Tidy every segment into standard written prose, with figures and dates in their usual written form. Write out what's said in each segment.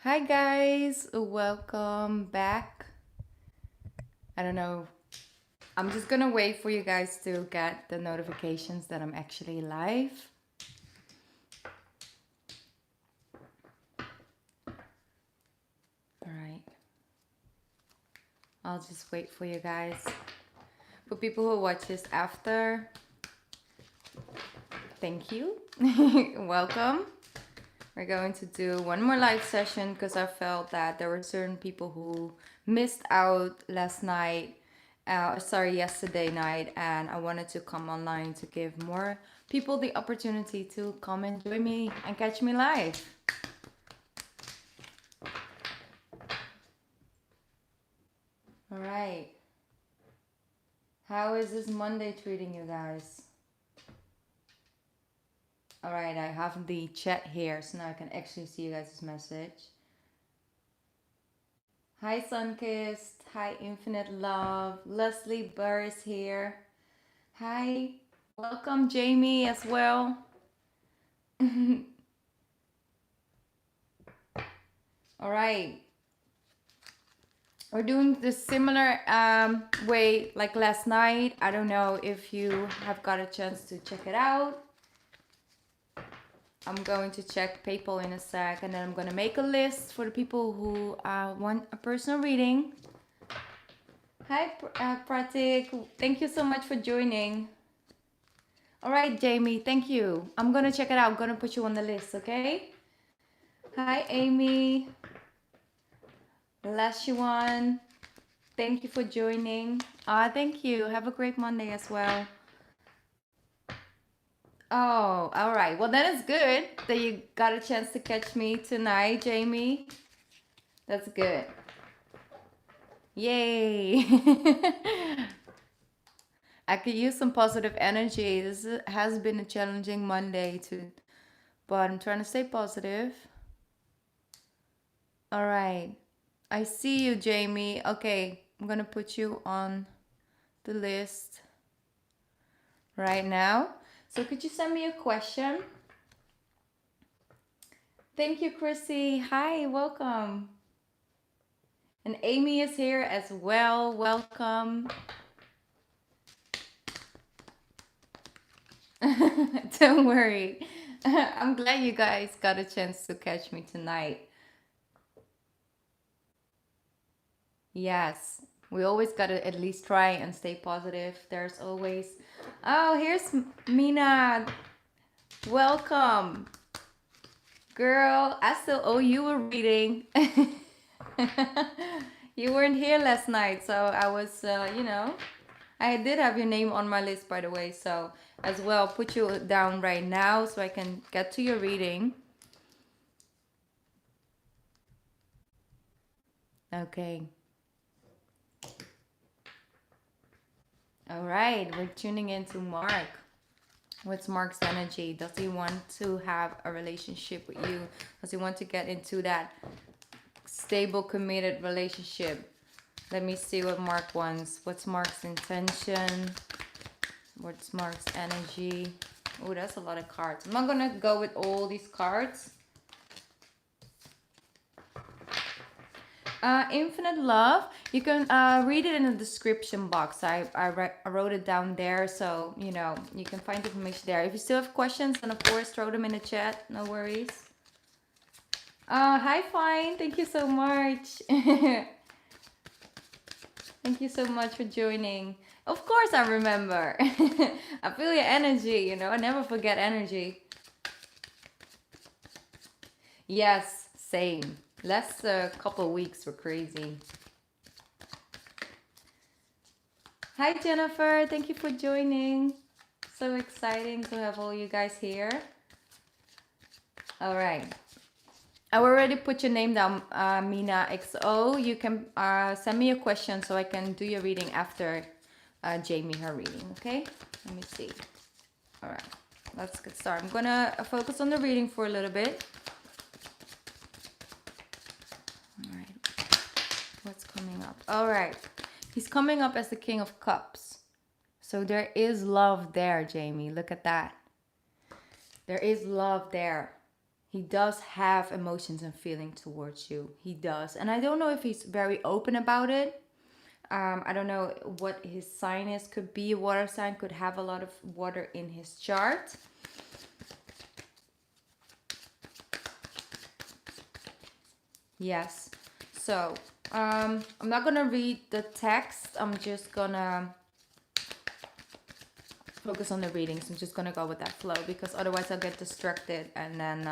Hi guys, welcome back. I don't know. I'm just gonna wait for you guys to get the notifications that I'm actually live. All right. I'll just wait for you guys. For people who watch this after, thank you. Welcome. We're going to do one more live session because I felt that there were certain people who missed out last night, yesterday night, and I wanted to come online to give more people the opportunity to come and join me and catch me live. All right. How is this Monday treating you guys? All right, I have the chat here, so now I can actually see you guys' message. Hi Sunkissed, hi Infinite Love, Leslie Burr is here. Hi, welcome Jamie as well. All right, we're doing this similar way like last night. I don't know if you have got a chance to check it out. I'm going to check PayPal in a sec, and then I'm gonna make a list for the people who want a personal reading. Hi Pratik, thank you so much for joining. All right, Jamie, thank you. I'm gonna check it out. I'm gonna put you on the list, okay? Hi, Amy. Lashuan, thank you for joining. Thank you. Have a great Monday as well. Oh, all right. Well, then it's good that you got a chance to catch me tonight, Jamie. That's good. Yay. I could use some positive energy. This has been a challenging Monday too, but I'm trying to stay positive. All right. I see you, Jamie. Okay, I'm gonna put you on the list right now. So could you send me a question? Thank you, Chrissy. Hi, welcome. And Amy is here as well. Welcome. Don't worry. I'm glad you guys got a chance to catch me tonight. Yes, we always got to at least try and stay positive. There's always. Oh, here's Mina. Welcome. Girl, I still owe you a reading. You weren't here last night, so I was, I did have your name on my list, by the way, so as well, put you down right now so I can get to your reading. Okay. All right, we're tuning into Mark. What's Mark's energy? Does he want to have a relationship with you? Does he want to get into that stable, committed relationship? Let me see what Mark wants. What's Mark's intention? What's Mark's energy? Oh, that's a lot of cards. I'm not gonna go with all these cards. Infinite Love. You can read it in the description box. I wrote it down there, so you know you can find information there. If you still have questions, then of course throw them in the chat. No worries. Hi, Fine. Thank you so much. Thank you so much for joining. Of course, I remember. I feel your energy. You know, I never forget energy. Yes, same. Last couple weeks were crazy. Hi Jennifer, thank you for joining. So exciting to have all you guys here. All right. I already put your name down, Mina XO. You can send me a question so I can do your reading after Jamie her reading, okay? Let me see. All right, let's get started. I'm gonna focus on the reading for a little bit. All right, what's coming up? All right, he's coming up as the King of Cups. So there is love there, Jamie. Look at that. There is love there. He does have emotions and feeling towards you. He does. And I don't know if he's very open about it. I don't know what his sign is. Could be a water sign, could have a lot of water in his chart. Yes. So, I'm not going to read the text. I'm just going to focus on the readings. I'm just going to go with that flow because otherwise I'll get distracted and then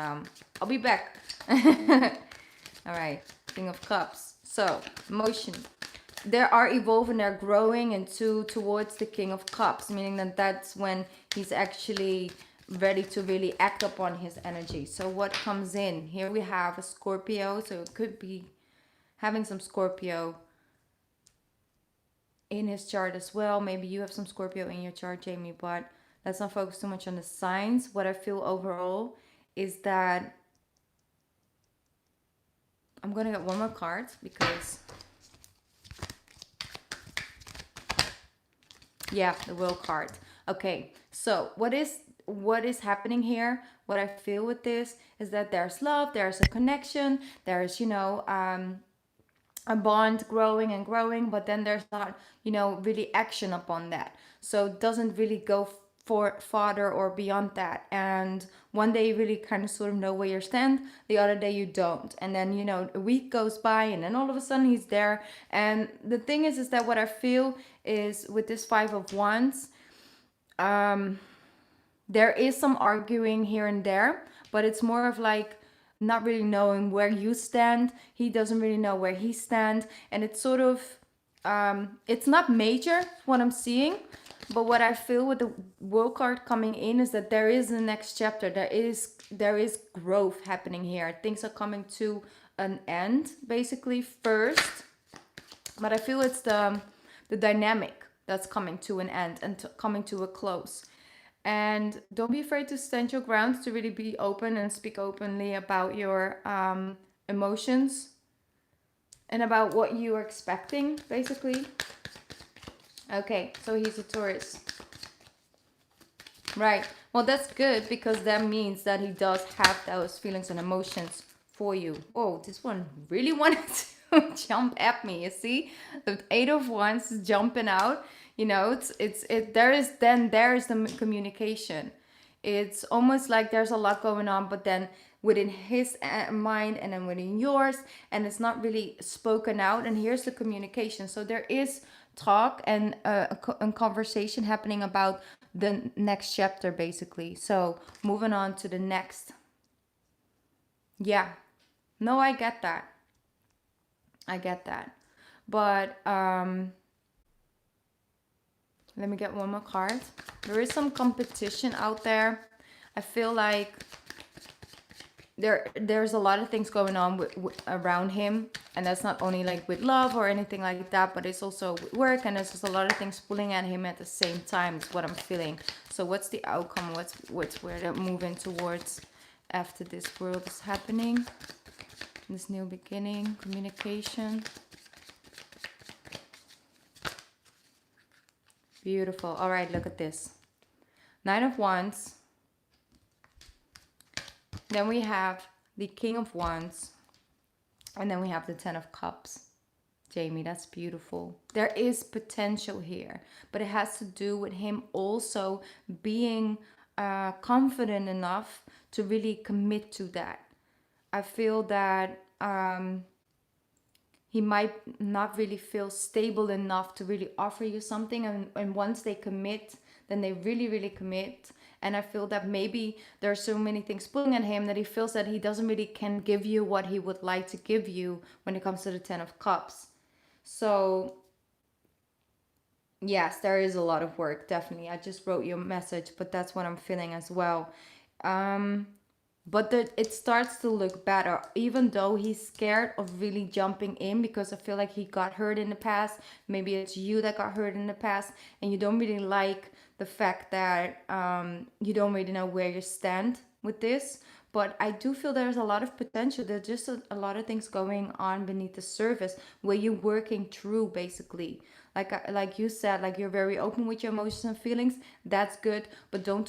I'll be back. All right. King of Cups. So, emotion. They are evolving, they're growing into towards the King of Cups, meaning that that's when he's actually ready to really act upon his energy. So what comes in? Here we have a Scorpio, so it could be having some Scorpio in his chart as well. Maybe you have some Scorpio in your chart, Jamie, but let's not focus too much on the signs. What I feel overall is that I'm going to get one more card because... yeah, the Will card. Okay, so what is happening here? What I feel with this is that there's love, there's a connection, there's, a bond growing and growing, but then there's not, really action upon that. So it doesn't really go for farther or beyond that. And one day you really kind of sort of know where you stand, the other day you don't. And then, a week goes by and then all of a sudden he's there. And the thing is that what I feel is with this Five of Wands, there is some arguing here and there, but it's more of like not really knowing where you stand. He doesn't really know where he stands. And it's sort of, it's not major what I'm seeing, but what I feel with the World card coming in is that there is the next chapter. There is growth happening here. Things are coming to an end, basically, first. But I feel it's the dynamic that's coming to an end and coming to a close. And don't be afraid to stand your ground, to really be open and speak openly about your emotions and about what you are expecting, basically. Okay, so he's a Taurus. Right. Well, that's good because that means that he does have those feelings and emotions for you. Oh, this one really wanted to jump at me. You see, the Eight of Wands is jumping out. There's the communication. It's almost like there's a lot going on, but then within his mind and then within yours, and it's not really spoken out. And here's the communication. So there is talk and a conversation happening about the next chapter, basically. So moving on to the next. Yeah. No, I get that. But let me get one more card. There is some competition out there. I feel like there's a lot of things going on around him, and that's not only like with love or anything like that, but it's also with work, and there's just a lot of things pulling at him at the same time is what I'm feeling. So what's the outcome? What's where they're moving towards after this world is happening? This new beginning, communication. Beautiful. All right, look at this. Nine of Wands. Then we have the King of Wands. And then we have the Ten of Cups. Jamie, that's beautiful. There is potential here, but it has to do with him also being confident enough to really commit to that. I feel that he might not really feel stable enough to really offer you something. And once they commit, then they really, really commit. And I feel that maybe there are so many things pulling at him that he feels that he doesn't really can give you what he would like to give you when it comes to the Ten of Cups. So yes, there is a lot of work, definitely. I just wrote you a message, but that's what I'm feeling as well. But it starts to look better, even though he's scared of really jumping in, because I feel like he got hurt in the past. Maybe it's you that got hurt in the past, and you don't really like the fact that you don't really know where you stand with this. But I do feel there's a lot of potential. There's just a lot of things going on beneath the surface where you're working through, basically. Like you said, like you're very open with your emotions and feelings. That's good, but don't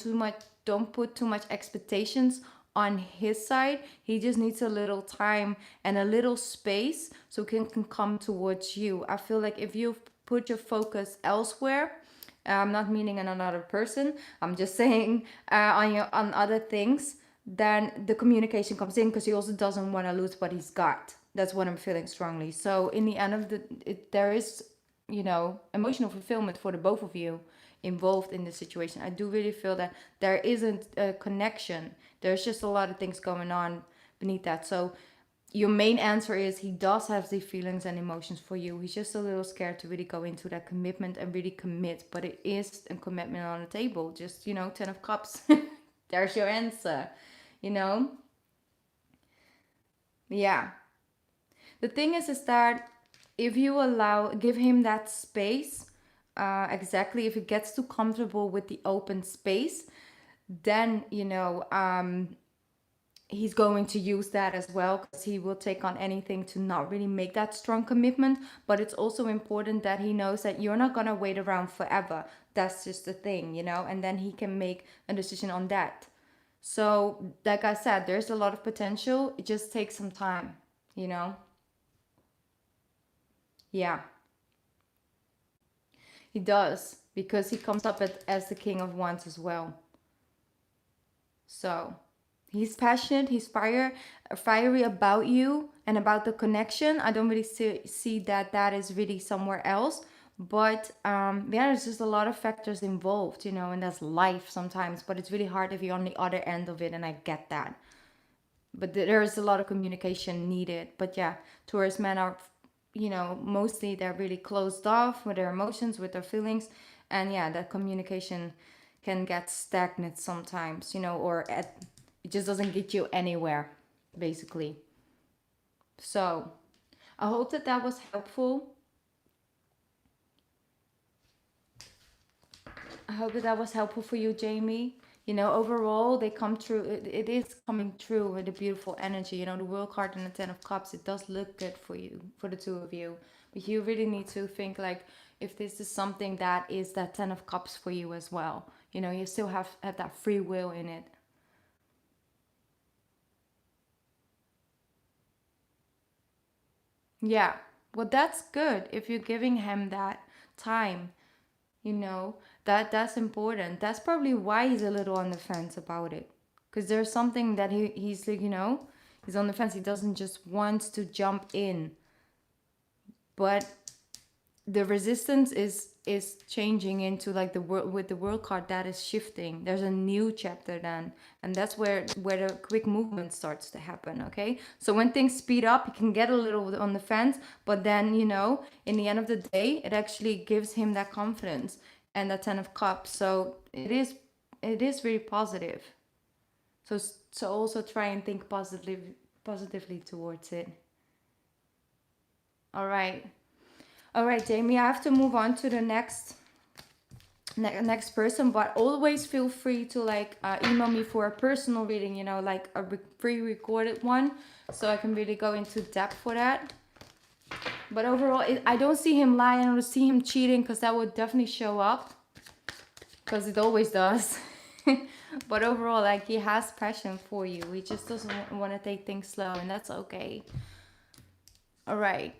put too much expectations on his side. He just needs a little time and a little space so he can come towards you. I feel like if you put your focus elsewhere, I'm not meaning on another person, I'm just saying on other things, then the communication comes in, because he also doesn't want to lose what he's got. That's what I'm feeling strongly. So in the end of there is, emotional fulfillment for the both of you involved in the situation. I do really feel that there isn't a connection. There's just a lot of things going on beneath that. So your main answer is he does have the feelings and emotions for you. He's just a little scared to really go into that commitment and really commit. But it is a commitment on the table. Just, 10 of cups. There's your answer, Yeah. The thing is that if you give him that space, exactly, if he gets too comfortable with the open space, then, he's going to use that as well, because he will take on anything to not really make that strong commitment. But it's also important that he knows that you're not going to wait around forever. That's just the thing, and then he can make a decision on that. So like I said, there's a lot of potential. It just takes some time, yeah, he does, because he comes up as the King of Wands as well. So he's passionate, he's fiery about you and about the connection. I don't really see that is really somewhere else. But there's just a lot of factors involved, and that's life sometimes. But it's really hard if you're on the other end of it, and I get that. But there is a lot of communication needed. But yeah, Taurus men are, mostly they're really closed off with their emotions, with their feelings. And yeah, that communication can get stagnant sometimes, or it just doesn't get you anywhere, basically. So I hope that was helpful. I hope that was helpful for you, Jamie. Overall, they come true. It is coming true with a beautiful energy. The World card and the Ten of Cups, it does look good for you, for the two of you. But you really need to think, like, if this is something that is that Ten of Cups for you as well. You still have that free will in it. Yeah. Well, that's good if you're giving him that time. That's important. That's probably why he's a little on the fence about it, because there's something that he's like, he's on the fence. He doesn't just want to jump in, but the resistance is changing into, like, the world, with the World card, that is shifting. There's a new chapter then, and that's where the quick movement starts to happen. Okay, so when things speed up, he can get a little on the fence, but then, in the end of the day, it actually gives him that confidence and that Ten of Cups. So it is really positive. So also try and think positively towards it. All right, Jamie, I have to move on to the next person, but always feel free to, like, email me for a personal reading, like a pre-recorded one, so I can really go into depth for that. But overall, I don't see him lying. I don't see him cheating, because that would definitely show up, because it always does. But overall, like, he has passion for you. He just doesn't want to take things slow, and that's okay. All right.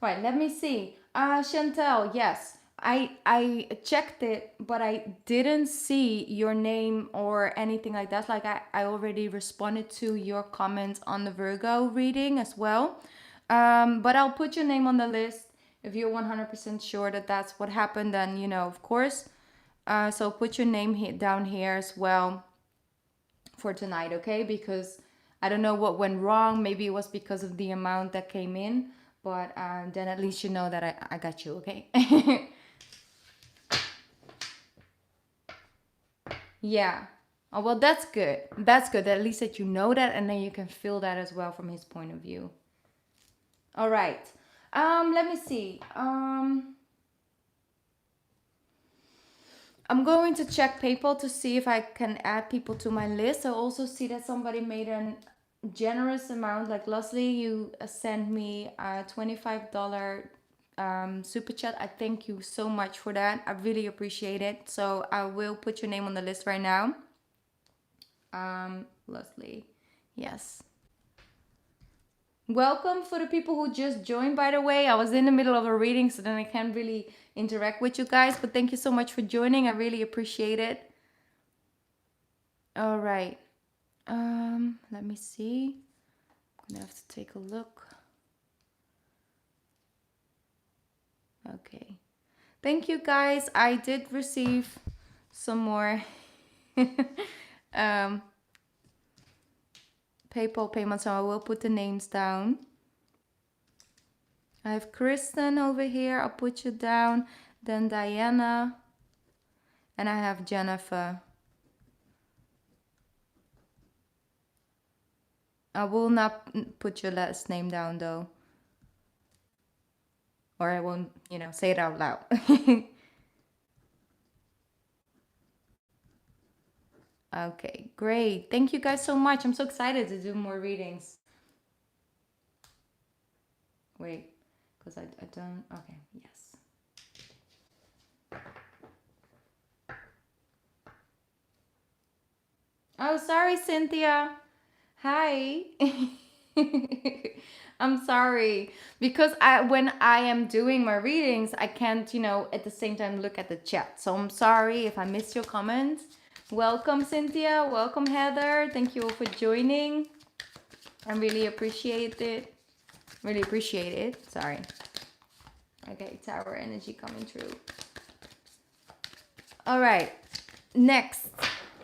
Right, let me see. Chantel, yes. I checked it, but I didn't see your name or anything like that. Like, I already responded to your comments on the Virgo reading as well. But I'll put your name on the list. If you're 100% sure that that's what happened, then, of course. So put your name down here as well for tonight, okay? Because I don't know what went wrong. Maybe it was because of the amount that came in. But then at least you know that I got you, okay? Yeah. Oh, well, that's good. That's good. At least that you know that, and then you can feel that as well from his point of view. All right. Let me see. I'm going to check PayPal to see if I can add people to my list. I also see that somebody made a generous amount. Like, Leslie, you sent me a $25 super chat. I thank you so much for that. I really appreciate it. So I will put your name on the list right now. Leslie. Yes. Welcome for the people who just joined, by the way. I was in the middle of a reading, so then I can't really interact with you guys, but thank you so much for joining. I really appreciate it. All right. Let me see. I'm gonna have to take a look. Okay. Thank you guys. I did receive some more um PayPal payments, so I will put the names down. I have Kristen over here. I'll put you down. Then Diana. And I have Jennifer. I will not put your last name down though. Or I won't, say it out loud. Okay, great. Thank you guys so much. I'm so excited to do more readings. Wait, because I don't. Okay, yes. Oh, sorry, Cynthia. Hi. I'm sorry because when I am doing my readings, I can't, at the same time look at the chat. So I'm sorry if I missed your comments. Welcome, Cynthia. Welcome, Heather. Thank you all for joining. I really appreciate it. Really appreciate it. Sorry. Okay, Tower energy coming through. All right. Next,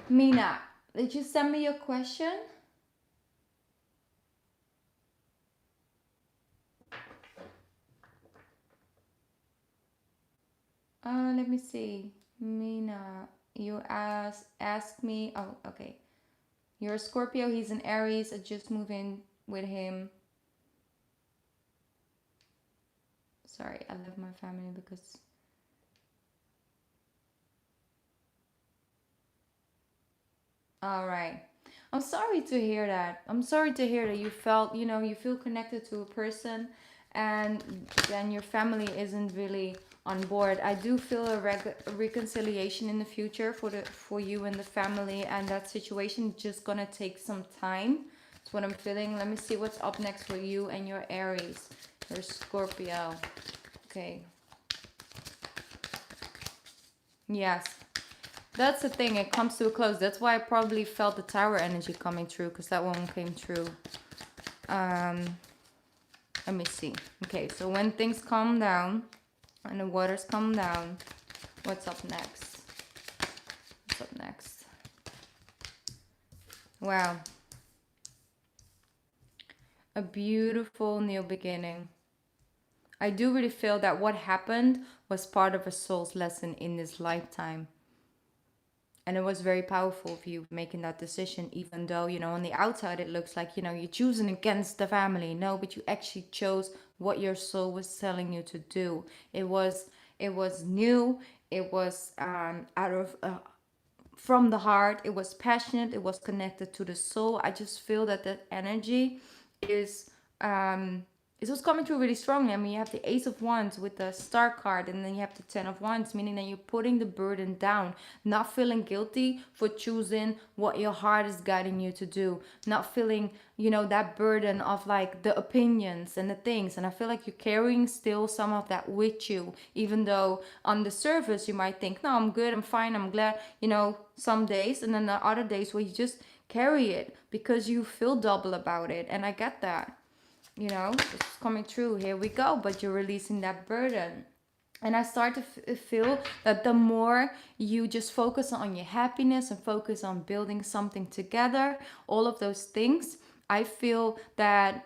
Mina, did you send me your question? Let me see. Mina, you asked me. Oh, okay. You're a Scorpio. He's an Aries. I just moved in with him. Sorry, I left my family because. All right. I'm sorry to hear that. I'm sorry to hear that you felt, you feel connected to a person and then your family isn't really on board. I do feel a reconciliation in the future for you and the family, and that situation just gonna take some time. That's what I'm feeling. Let me see what's up next for you and your Aries, your Scorpio. Okay. Yes. That's the thing, it comes to a close. That's why I probably felt the Tower energy coming through, because that one came through. Let me see. Okay, so when things calm down and the waters calm down, what's up next? What's up next? Wow. A beautiful new beginning. I do really feel that what happened was part of a soul's lesson in this lifetime. And it was very powerful for you making that decision, even though, on the outside it looks like, you're choosing against the family. No, but you actually chose what your soul was telling you to do. It was new. It was out of from the heart. It was passionate. It was connected to the soul. I just feel that that energy is it was coming through really strongly. I mean, you have the Ace of Wands with the Star card, and then you have the Ten of Wands, meaning that you're putting the burden down, not feeling guilty for choosing what your heart is guiding you to do, not feeling, that burden of like the opinions and the things. And I feel like you're carrying still some of that with you, even though on the surface you might think, no, I'm good, I'm fine, I'm glad, some days, and then the other days where you just carry it because you feel double about it. And I get that. It's coming true. Here we go. But you're releasing that burden. And I start to feel that the more you just focus on your happiness and focus on building something together, all of those things, I feel that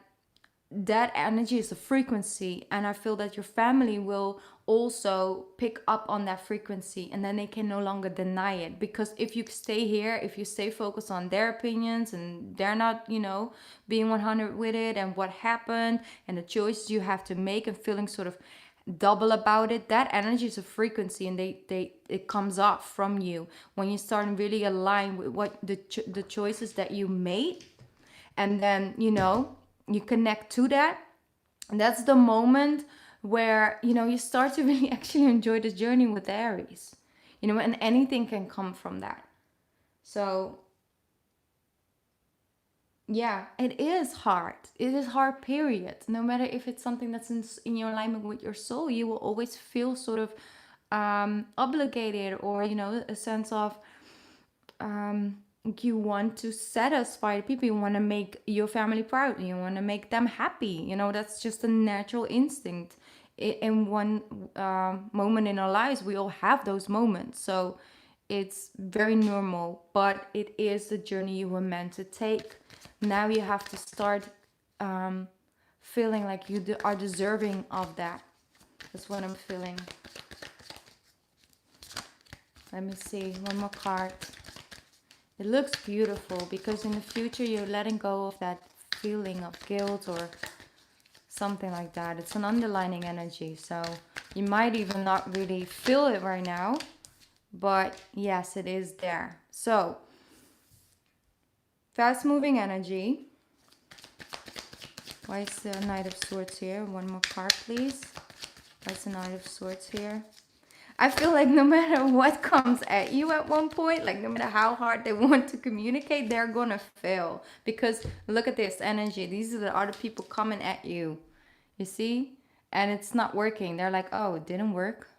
that energy is a frequency, and I feel that your family will also pick up on that frequency, and then they can no longer deny it. Because if you stay here, if you stay focused on their opinions and they're not, being 100 with it and what happened and the choices you have to make and feeling sort of double about it, that energy is a frequency, and it comes off from you when you start really align with what the choices that you made, and then you connect to that. And that's the moment where you start to really actually enjoy the journey with Aries, and anything can come from that. So Yeah, it is hard. It is hard, period. No matter if it's something that's in your alignment with your soul, you will always feel sort of obligated, or, a sense of you want to satisfy people. You want to make your family proud. You want to make them happy. That's just a natural instinct. In one moment in our lives, we all have those moments. So it's very normal, but it is the journey you were meant to take. Now you have to start feeling like you are deserving of that. That's what I'm feeling. Let me see. One more card. It looks beautiful because in the future you're letting go of that feeling of guilt or something like that. It's an underlining energy, so you might even not really feel it right now, but yes, it is there. So, fast moving energy. Why is the Knight of Swords here? One more card, please. Why is the Knight of Swords here? I feel like no matter what comes at you at one point, like no matter how hard they want to communicate, they're gonna fail. Because look at this energy. These are the other people coming at you. You see? And it's not working. They're like, oh, it didn't work.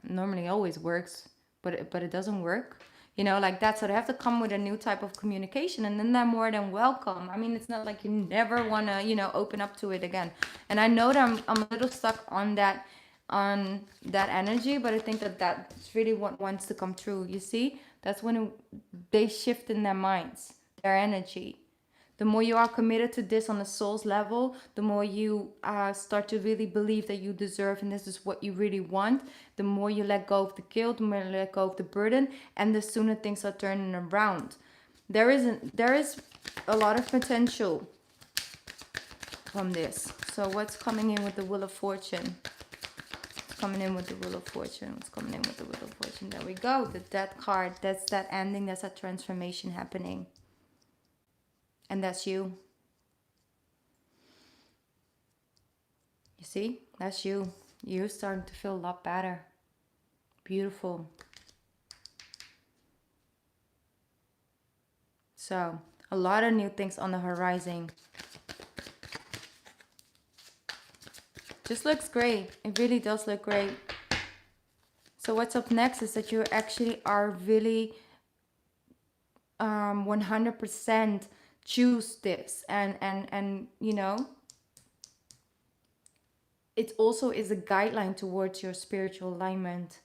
Normally it always works, but it doesn't work. Like that. So they have to come with a new type of communication, and then they're more than welcome. I mean, it's not like you never wanna, open up to it again. And I know that I'm a little stuck on that energy, but I think that that's really what wants to come true. You see, that's when they shift in their minds, their energy. The more you are committed to this on the soul's level, the more you start to really believe that you deserve and this is what you really want. The more you let go of the guilt, the more you let go of the burden, and the sooner things are turning around. There is a lot of potential from this. So what's coming in with the Wheel of Fortune? Coming in with the Wheel of Fortune. What's coming in with the Wheel of Fortune? There we go. The Death card. That's that ending. That's that transformation happening. And that's you. You see? That's you. You're starting to feel a lot better. Beautiful. So, a lot of new things on the horizon. Just looks great. It really does look great. So what's up next is that you actually are really 100% choose this, and it also is a guideline towards your spiritual alignment,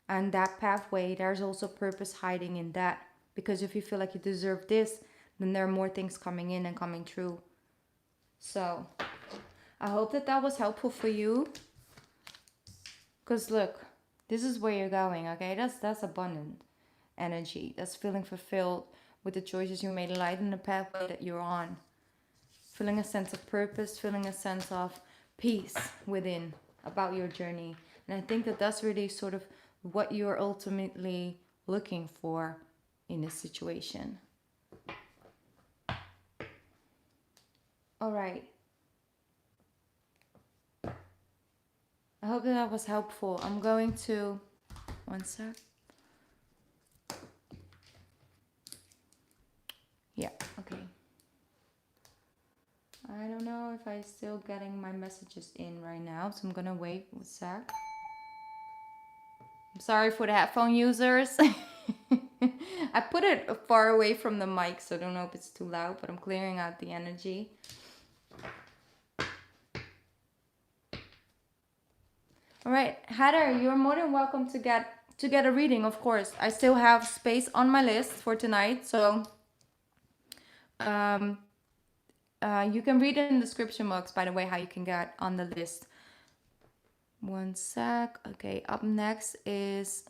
and that pathway, there's also purpose hiding in that, because if you feel like you deserve this, then there are more things coming in and coming true. So I hope that was helpful for you, because look, this is where you're going. Okay, that's abundant energy. That's feeling fulfilled with the choices you made, light in the pathway that you're on, feeling a sense of purpose, feeling a sense of peace within about your journey. And I think that that's really sort of what you're ultimately looking for in this situation. All right. I hope that was helpful. I'm going to, one sec. Yeah, okay. I don't know if I'm still getting my messages in right now, so I'm gonna wait a sec. I'm sorry for the headphone users. I put it far away from the mic, so I don't know if it's too loud, but I'm clearing out the energy. All right, Heather, you're more than welcome to get a reading, of course. I still have space on my list for tonight, so you can read it in the description box, by the way, how you can get on the list. One sec. Okay, up next is,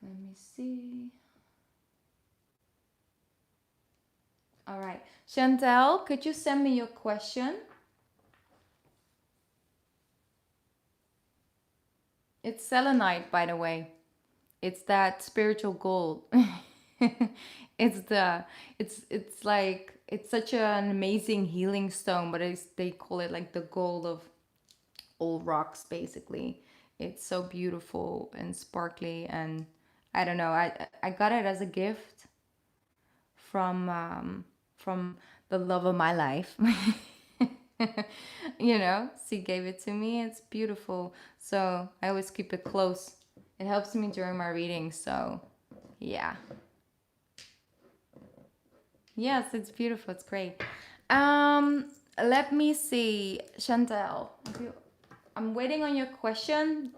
let me see. All right, Chantel, could you send me your question? It's selenite, by the way. It's that spiritual gold. It's like, it's such an amazing healing stone, but they call it like the gold of all rocks, basically. It's so beautiful and sparkly, and I don't know. I got it as a gift from from the love of my life. You know, she gave it to me. It's beautiful. So I always keep it close. It helps me during my readings. So yeah. Yes, it's beautiful. It's great. Let me see, Chantel. I'm waiting on your question.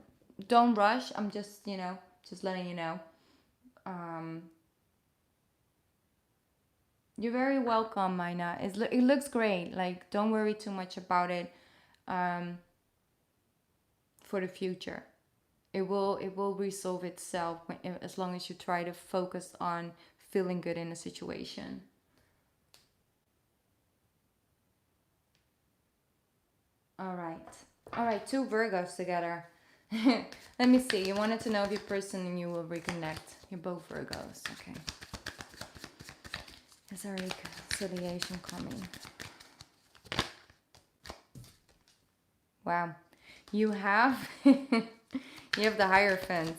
Don't rush. I'm just, you know, just letting you know. Um, you're very welcome, Mina. It looks great. Like, don't worry too much about it. Um, for the future, it will resolve itself as long as you try to focus on feeling good in a situation. All right. All right, two Virgos together. Let me see. You wanted to know if your person and you will reconnect. You're both Virgos. Okay. Is there reconciliation coming? Wow. You have you have the Hierophant.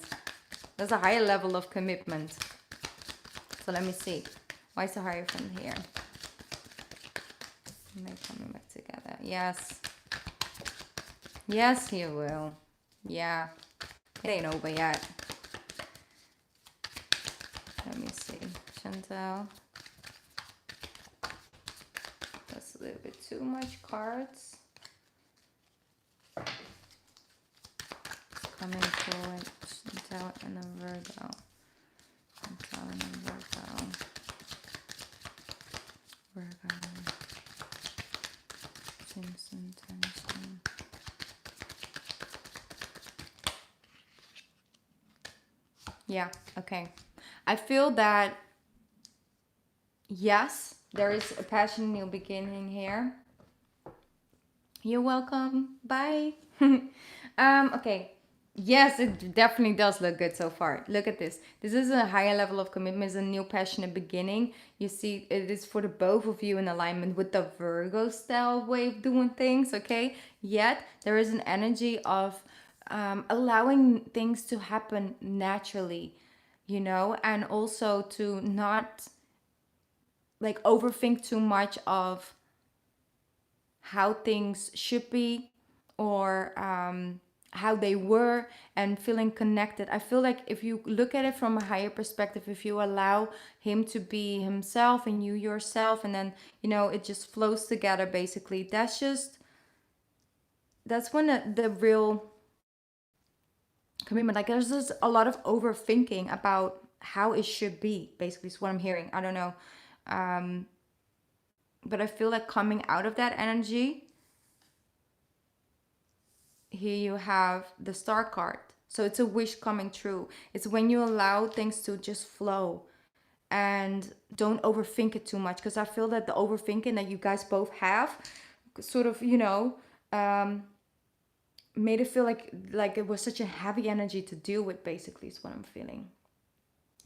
There's a higher level of commitment. So let me see. Why is the Hierophant here? They're coming back together. Yes. Yes, he will. Yeah. It ain't over yet. Let me see. Chantel. That's a little bit too much cards. It's coming forward. Chantel and a Virgo. Chantel and a Virgo. Virgo. Tension, tension. Yeah, okay. I feel that, yes, there is a passion new beginning here. You're welcome. Bye. Okay. Yes, it definitely does look good so far. Look at this. This is a higher level of commitment. It's a new passionate beginning. You see, it is for the both of you in alignment with the Virgo style way of doing things, okay? Yet, there is an energy of allowing things to happen naturally, you know, and also to not like overthink too much of how things should be, or how they were, and feeling connected. I feel like if you look at it from a higher perspective, if you allow him to be himself and you yourself, and then, you know, it just flows together basically. That's when the real commitment, like there's just a lot of overthinking about how it should be, basically is what I'm hearing. I don't know. But I feel like coming out of that energy, here you have the Star card. So it's a wish coming true. It's when you allow things to just flow and don't overthink it too much. Because I feel that the overthinking that you guys both have sort of, you know, made it feel like it was such a heavy energy to deal with, basically, is what I'm feeling.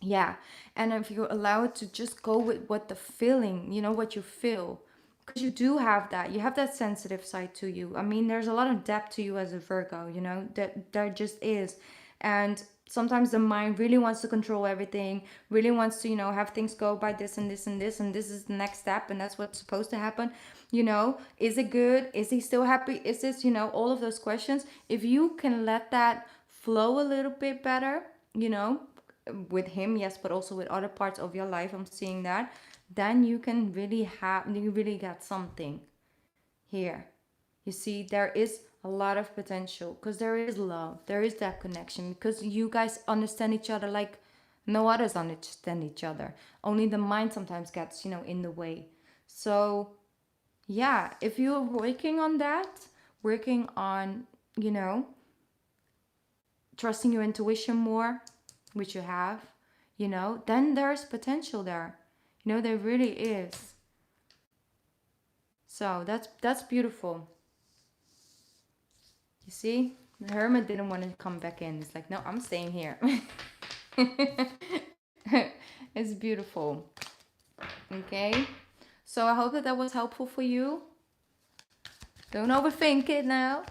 Yeah. And if you allow it to just go with what the feeling, you know, what you feel, because you do have that. You have that sensitive side to you. I mean, there's a lot of depth to you as a Virgo, you know, that there just is. And sometimes the mind really wants to control everything, really wants to, you know, have things go by this and this and this, and this is the next step, and that's what's supposed to happen. You know, is it good? Is he still happy? Is this, you know, all of those questions. If you can let that flow a little bit better, you know, with him, yes, but also with other parts of your life, I'm seeing that, then you can really you really got something here. You see, there is a lot of potential because there is love, there is that connection, because you guys understand each other like no others understand each other. Only the mind sometimes gets, you know, in the way. So yeah, if you're working on that, working on, you know, trusting your intuition more, which you have, you know, then there's potential there. You know, there really is. So that's beautiful. You see, the Hermit didn't want to come back in. It's like, no, I'm staying here. It's beautiful. Okay, so I hope that that was helpful for you. Don't overthink it now.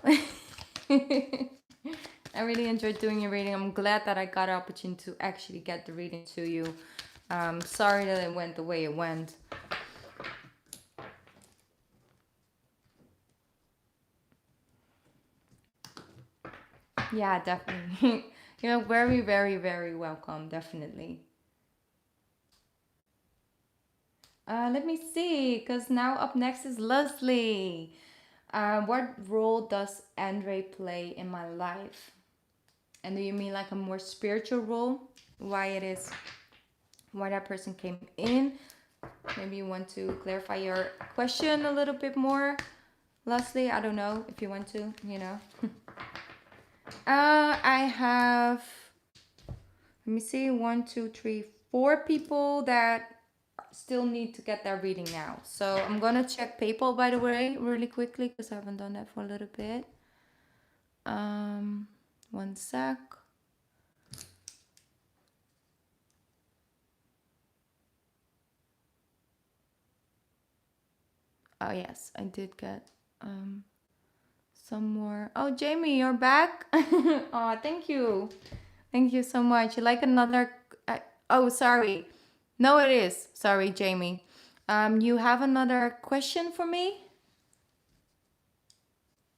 I really enjoyed doing your reading. I'm glad that I got an opportunity to actually get the reading to you. Sorry that it went the way it went. Yeah, definitely. You're very, very, very welcome. Definitely. Let me see, because now up next is Leslie. What role does Andre play in my life? And do you mean like a more spiritual role? Why it is, why that person came in? Maybe you want to clarify your question a little bit more, Leslie. I don't know if you want to, you know. I have, let me see, one, two, three, four people that still need to get their reading now. So I'm gonna check PayPal, by the way, really quickly, because I haven't done that for a little bit. Um, One sec. Oh yes, I did get some more. Oh, Jamie, you're back. Oh, thank you. Thank you so much. You like another? Oh, sorry. No, it is. Sorry, Jamie. You have another question for me?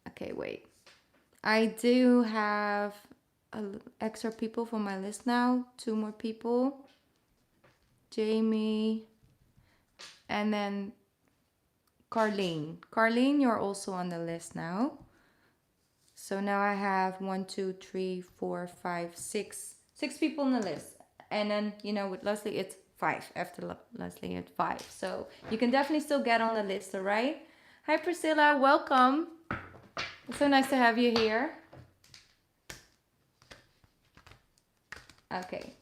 Okay, wait. I do have extra people for my list now. Two more people. Jamie, and then Carlene. Carlene, you're also on the list now. So now I have one, two, three, four, five, six. Six people on the list. And then, you know, with Leslie, it's five. After Leslie, it's five. So you can definitely still get on the list, all right? Hi, Priscilla. Welcome. It's so nice to have you here. Okay.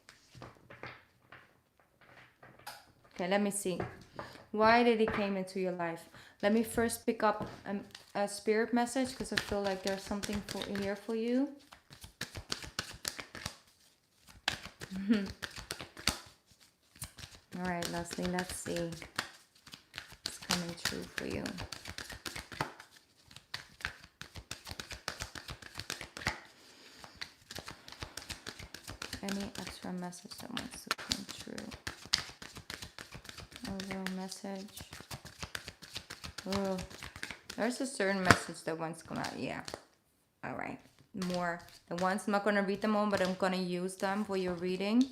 Okay, let me see. Why did he came into your life? Let me first pick up a spirit message because I feel like there's something here for you. All right, Leslie, let's see. It's coming true for you. Any extra message that wants to come true? A little message. Oh, there's a certain message that wants to come out. Yeah. All right. More. The ones, I'm not going to read them all, but I'm going to use them for your reading.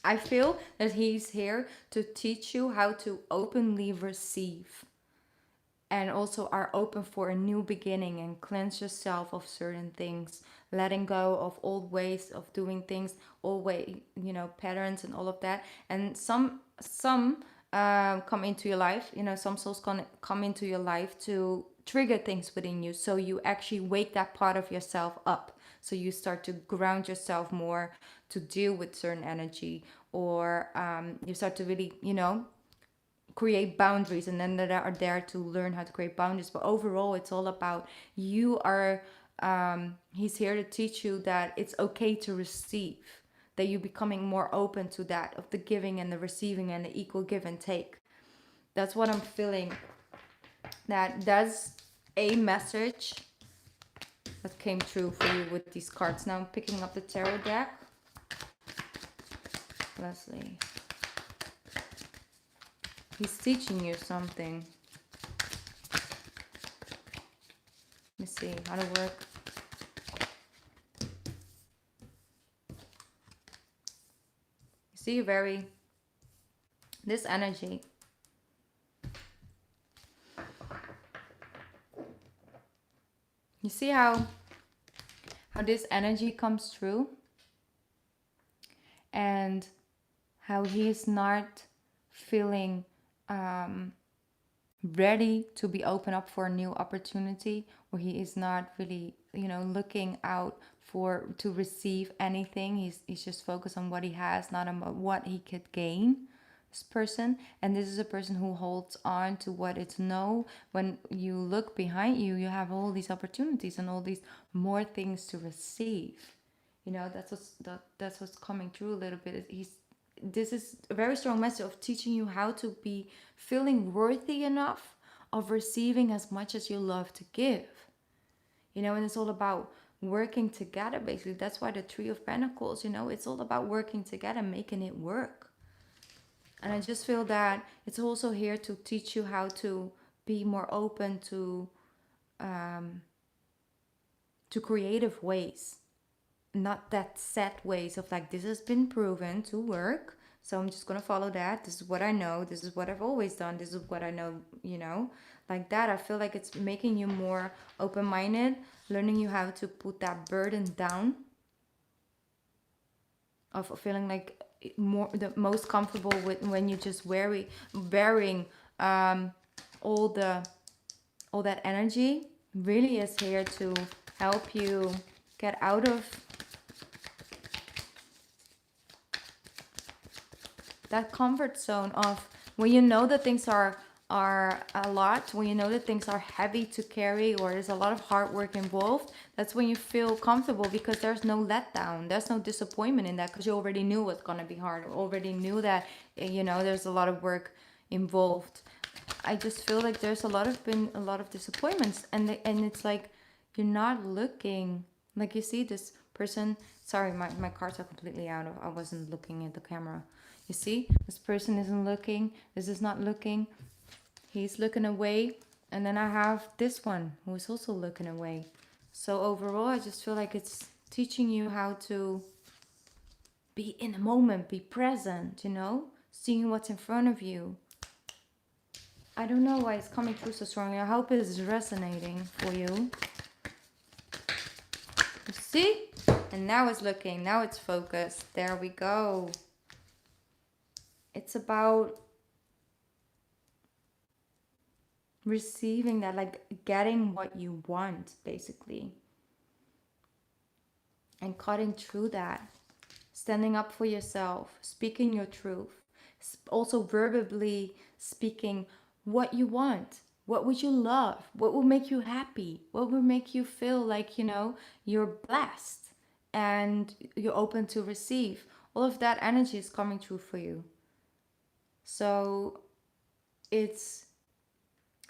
I feel that he's here to teach you how to openly receive and also are open for a new beginning and cleanse yourself of certain things, letting go of old ways of doing things, old way, you know, patterns and all of that. And some come into your life, you know, some souls come into your life to trigger things within you, so you actually wake that part of yourself up, so you start to ground yourself more to deal with certain energy, or you start to really, you know, create boundaries, and then they are there to learn how to create boundaries. But overall, it's all about you are he's here to teach you that it's okay to receive, that you're becoming more open to that, of the giving and the receiving and the equal give and take. That's what I'm feeling. That's a message that came true for you with these cards. Now I'm picking up the tarot deck. Leslie, he's teaching you something. Let me see how to work. You see, very, this energy. You see how this energy comes through, and how he's not feeling ready to be open up for a new opportunity, or he is not really, you know, looking out for to receive anything. He's just focused on what he has, not on what he could gain. This person, and this is a person who holds on to what it's no. When you look behind you, you have all these opportunities and all these more things to receive. You know, that's what's coming through a little bit. This is a very strong message of teaching you how to be feeling worthy enough of receiving as much as you love to give. You know, and it's all about working together, basically. That's why the Three of Pentacles, you know, it's all about working together, making it work. And I just feel that it's also here to teach you how to be more open to creative ways, not that set ways of like, this has been proven to work, so I'm just gonna follow that. This is what I know. This is what I've always done. This is what I know, you know, like that. I feel like it's making you more open-minded, learning you how to put that burden down of feeling like more the most comfortable with when you just wearing all that energy. Really is here to help you get out of that comfort zone of when you know that things are a lot, when you know that things are heavy to carry or there's a lot of hard work involved. That's when you feel comfortable, because there's no letdown, there's no disappointment in that, because you already knew it's gonna be hard, already knew that, you know, there's a lot of work involved. I just feel like there's been a lot of disappointments, and it's like you're not looking, like you see this person. Sorry, my cards are completely out of, I wasn't looking at the camera. You see, this person isn't looking, this is not looking, he's looking away, and then I have this one who is also looking away. So overall, I just feel like it's teaching you how to be in the moment, be present, you know, seeing what's in front of you. I don't know why it's coming through so strongly. I hope it is resonating for you. You see? And now it's looking, now it's focused. There we go. It's about receiving that, like getting what you want, basically. And cutting through that. Standing up for yourself, speaking your truth. Also verbally speaking what you want. What would you love? What would make you happy? What would make you feel like, you know, you're blessed and you're open to receive? All of that energy is coming through for you. So it's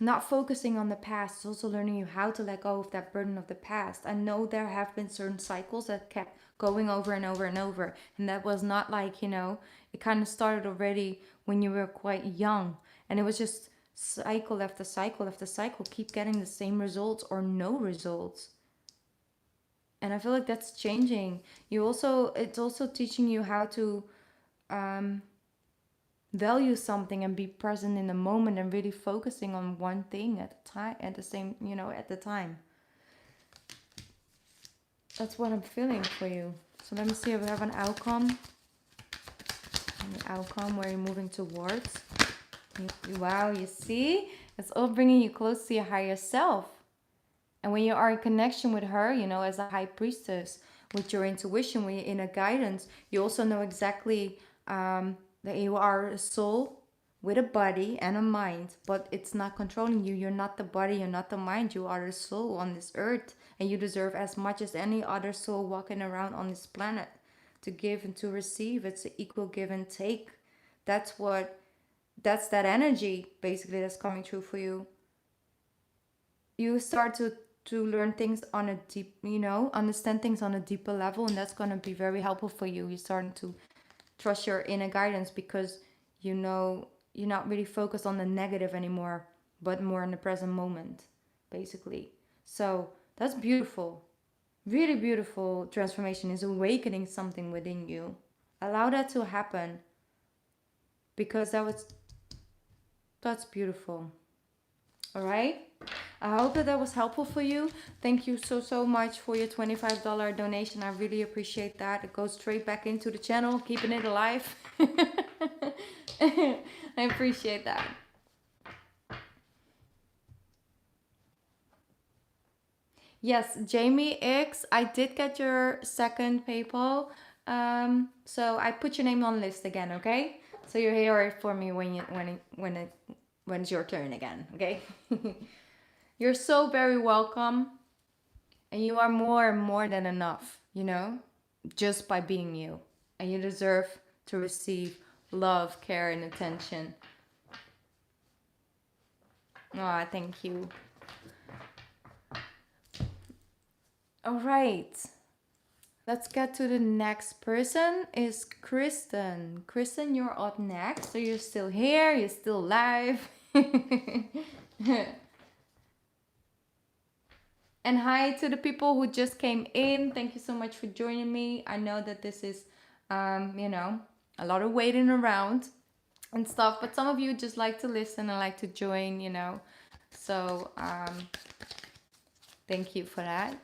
not focusing on the past. It's also learning you how to let go of that burden of the past. I know there have been certain cycles that kept going over and over and over. And that was not like, you know, it kind of started already when you were quite young. And it was just cycle after cycle after cycle, keep getting the same results or no results. And I feel like that's changing. It's also teaching you how to value something and be present in the moment and really focusing on one thing at a time, at the time. That's what I'm feeling for you. So let me see if we have an outcome. An outcome where you're moving towards. Wow, you see? It's all bringing you close to your higher self. And when you are in connection with her, you know, as a high priestess, with your intuition, when you're in a guidance, you also know exactly that you are a soul with a body and a mind, but it's not controlling you. You're not the body, you're not the mind, you are a soul on this earth, and you deserve as much as any other soul walking around on this planet to give and to receive. It's an equal give and take. That's that energy basically that's coming through for you. You start to learn things on a deep, you know, understand things on a deeper level, and that's going to be very helpful for you. You're starting to trust your inner guidance, because you know you're not really focused on the negative anymore, but more in the present moment, basically. So that's beautiful. Really beautiful transformation is awakening something within you. Allow that to happen, because that's beautiful. All right, I hope that was helpful for you. Thank you so much for your $25 donation. I really appreciate that. It goes straight back into the channel, keeping it alive. I appreciate that. Yes, Jamie X, I did get your second PayPal. So I put your name on the list again, okay? So you're here for me when it's your turn again, okay? You're so very welcome. And you are more than enough, you know, just by being you. And you deserve to receive love, care, and attention. Oh, thank you. All right. Let's get to the next person is Kristen. Kristen, you're up next. So you're still here, you're still live. And hi to the people who just came in. Thank you so much for joining me. I know that this is, a lot of waiting around and stuff, but some of you just like to listen and like to join. So thank you for that.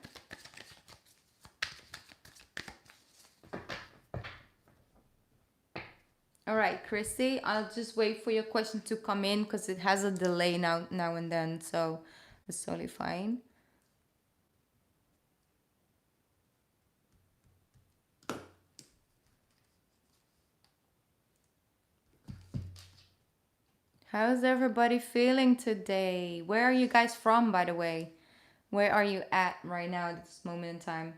All right, Chrissy, I'll just wait for your question to come in because it has a delay now and then, so it's totally fine. How's everybody feeling today? Where are you guys from, by the way? Where are you at right now at this moment in time?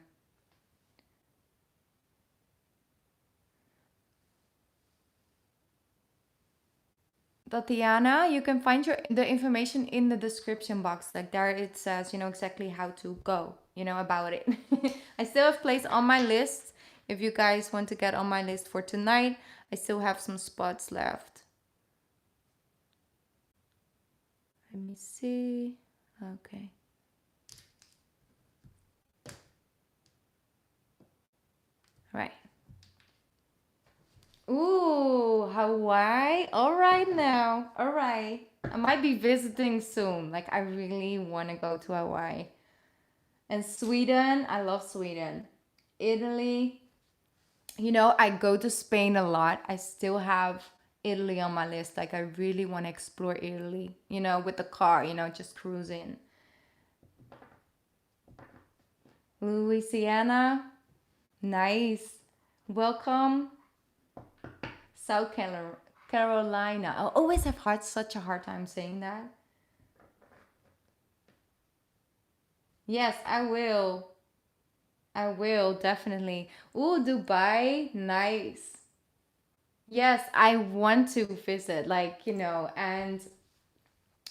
Tatiana, you can find the information in the description box. Like there it says, exactly how to go, about it. I still have place on my list. If you guys want to get on my list for tonight, I still have some spots left. Let me see. Okay. Right. Ooh, Hawaii. All right now. All right. I might be visiting soon. Like I really want to go to Hawaii. And Sweden, I love Sweden. Italy, I go to Spain a lot. I still have Italy on my list. Like I really want to explore Italy, with the car, just cruising. Louisiana, nice. Welcome. South Carolina. I always have such a hard time saying that. Yes, I will. I will, definitely. Ooh, Dubai, nice. Yes, I want to visit, and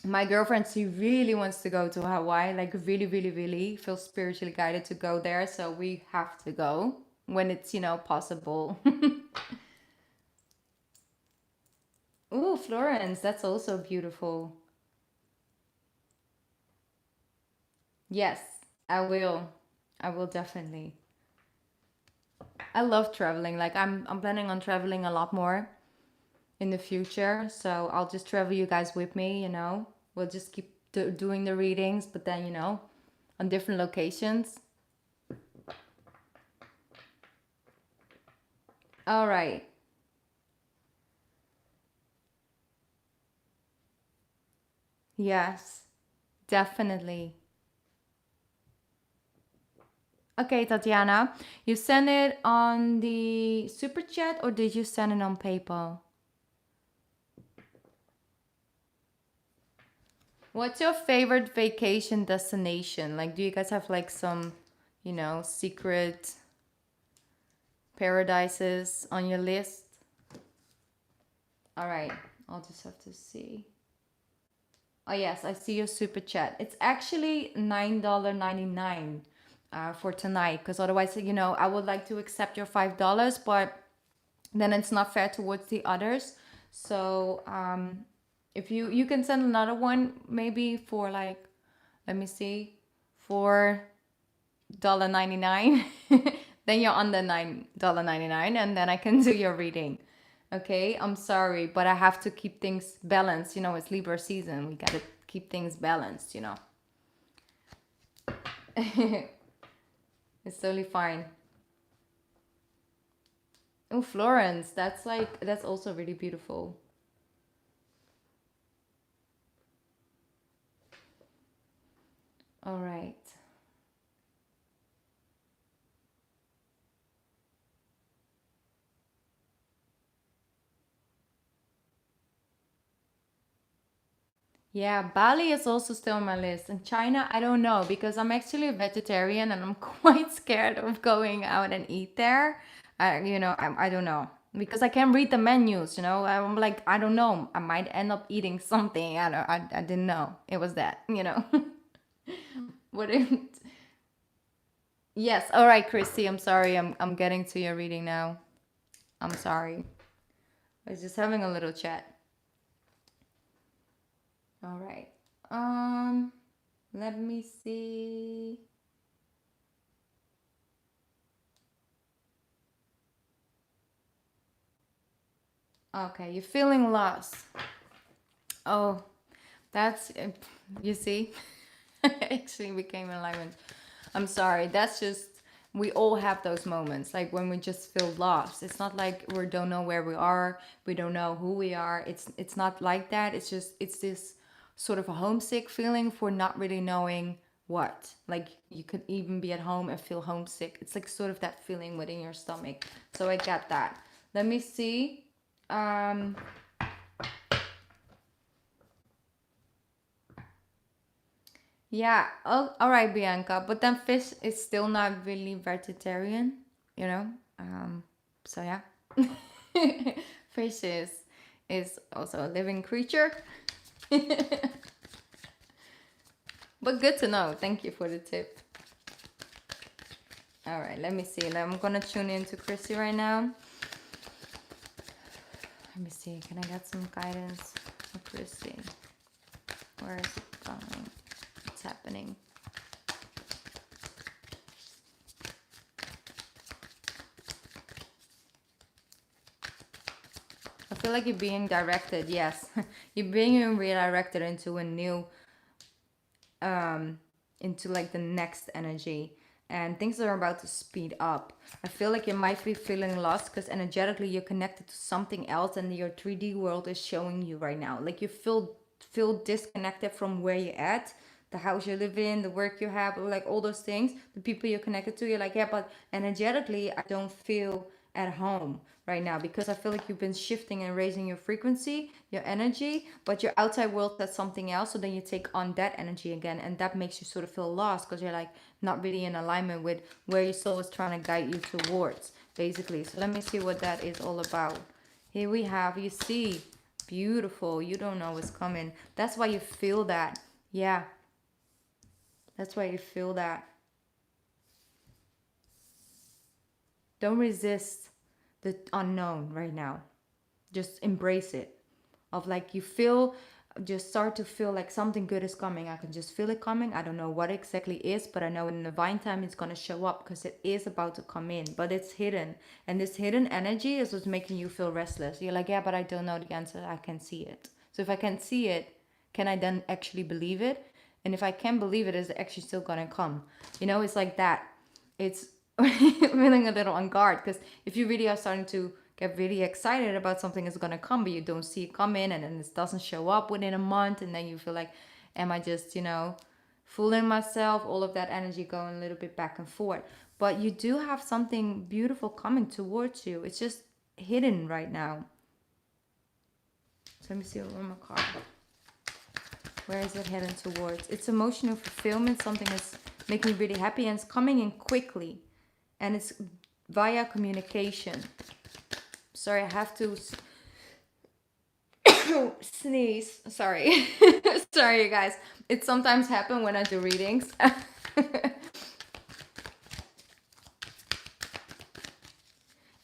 my girlfriend, she really wants to go to Hawaii, like really, really, really feel spiritually guided to go there. So we have to go when it's, possible. Ooh, Florence, that's also beautiful. Yes, I will. I will definitely. I love traveling. Like I'm planning on traveling a lot more in the future. So I'll just travel you guys with me. We'll just keep doing the readings, but then, on different locations. All right. Yes, definitely. Okay, Tatiana, you send it on the super chat or did you send it on PayPal? What's your favorite vacation destination? Like, do you guys have like some, secret paradises on your list? All right, I'll just have to see. Oh yes, I see your super chat. It's actually $9.99 for tonight, because otherwise, I would like to accept your $5, but then it's not fair towards the others. So if you can send another one, maybe for like, let me see, $4.99. Then you're on the $9.99, and then I can do your reading. Okay, I'm sorry, but I have to keep things balanced. It's Libra season. We gotta keep things balanced. It's totally fine. Oh, Florence, that's also really beautiful. All right. Yeah, Bali is also still on my list. And China, I don't know because I'm actually a vegetarian and I'm quite scared of going out and eat there. I don't know because I can't read the menus. I'm like, I don't know. I might end up eating something. I didn't know it was that. What it, Yes. All right, Christy. I'm sorry. I'm getting to your reading now. I'm sorry. I was just having a little chat. All right. Um, Let me see. Okay, you're feeling lost. Oh, that's you see. Actually became alignment. I'm sorry. That's just we all have those moments like when we just feel lost. It's not like we don't know where we are, we don't know who we are. It's not like that. It's just it's this sort of a homesick feeling for not really knowing what. Like you could even be at home and feel homesick. It's like sort of that feeling within your stomach. So I got that. Let me see. Um Yeah. Oh, all right, Bianca. But then fish is still not really vegetarian, you know. So yeah, fish is also a living creature. But good to know. Thank you for the tip. All right. Let me see. I'm gonna tune in to Chrissy right now. Let me see. Can I get some guidance for Chrissy? Where is it going? What's happening? I feel like you're being directed. Yes, you're being redirected into a new, into like the next energy, and things are about to speed up. I feel like you might be feeling lost because energetically you're connected to something else, and your 3D world is showing you right now. Like you feel disconnected from where you're at, the house you live in, the work you have, like all those things, the people you're connected to. You're like, yeah, but energetically, I don't feel at home right now because I feel like you've been shifting and raising your frequency, your energy, but your outside world says something else. So then you take on that energy again, and that makes you sort of feel lost because you're like not really in alignment with where your soul is trying to guide you towards, basically. So let me see what that is all about. Here we have, you see, beautiful. You don't know what's coming. That's why you feel that. Yeah, that's why you feel that. Don't resist the unknown right now. Just embrace it. Of like you feel, just start to feel like something good is coming. I can just feel it coming. I don't know what exactly is, but I know in divine time it's going to show up because it is about to come in, but it's hidden. And this hidden energy is what's making you feel restless. You're like, yeah, but I don't know the answer. I can see it. So if I can see it, can I then actually believe it? And if I can believe it, is it actually still going to come? You know, it's like that. It's feeling a little on guard because if you really are starting to get really excited about something is going to come, but you don't see it coming, and then it doesn't show up within a month, and then you feel like, am I just, fooling myself? All of that energy going a little bit back and forth. But you do have something beautiful coming towards you. It's just hidden right now. So let me see one more card. Where is it heading towards? It's emotional fulfillment. Something is making you really happy, and it's coming in quickly. And it's via communication. Sorry, I have to sneeze. Sorry. Sorry, you guys. It sometimes happens when I do readings.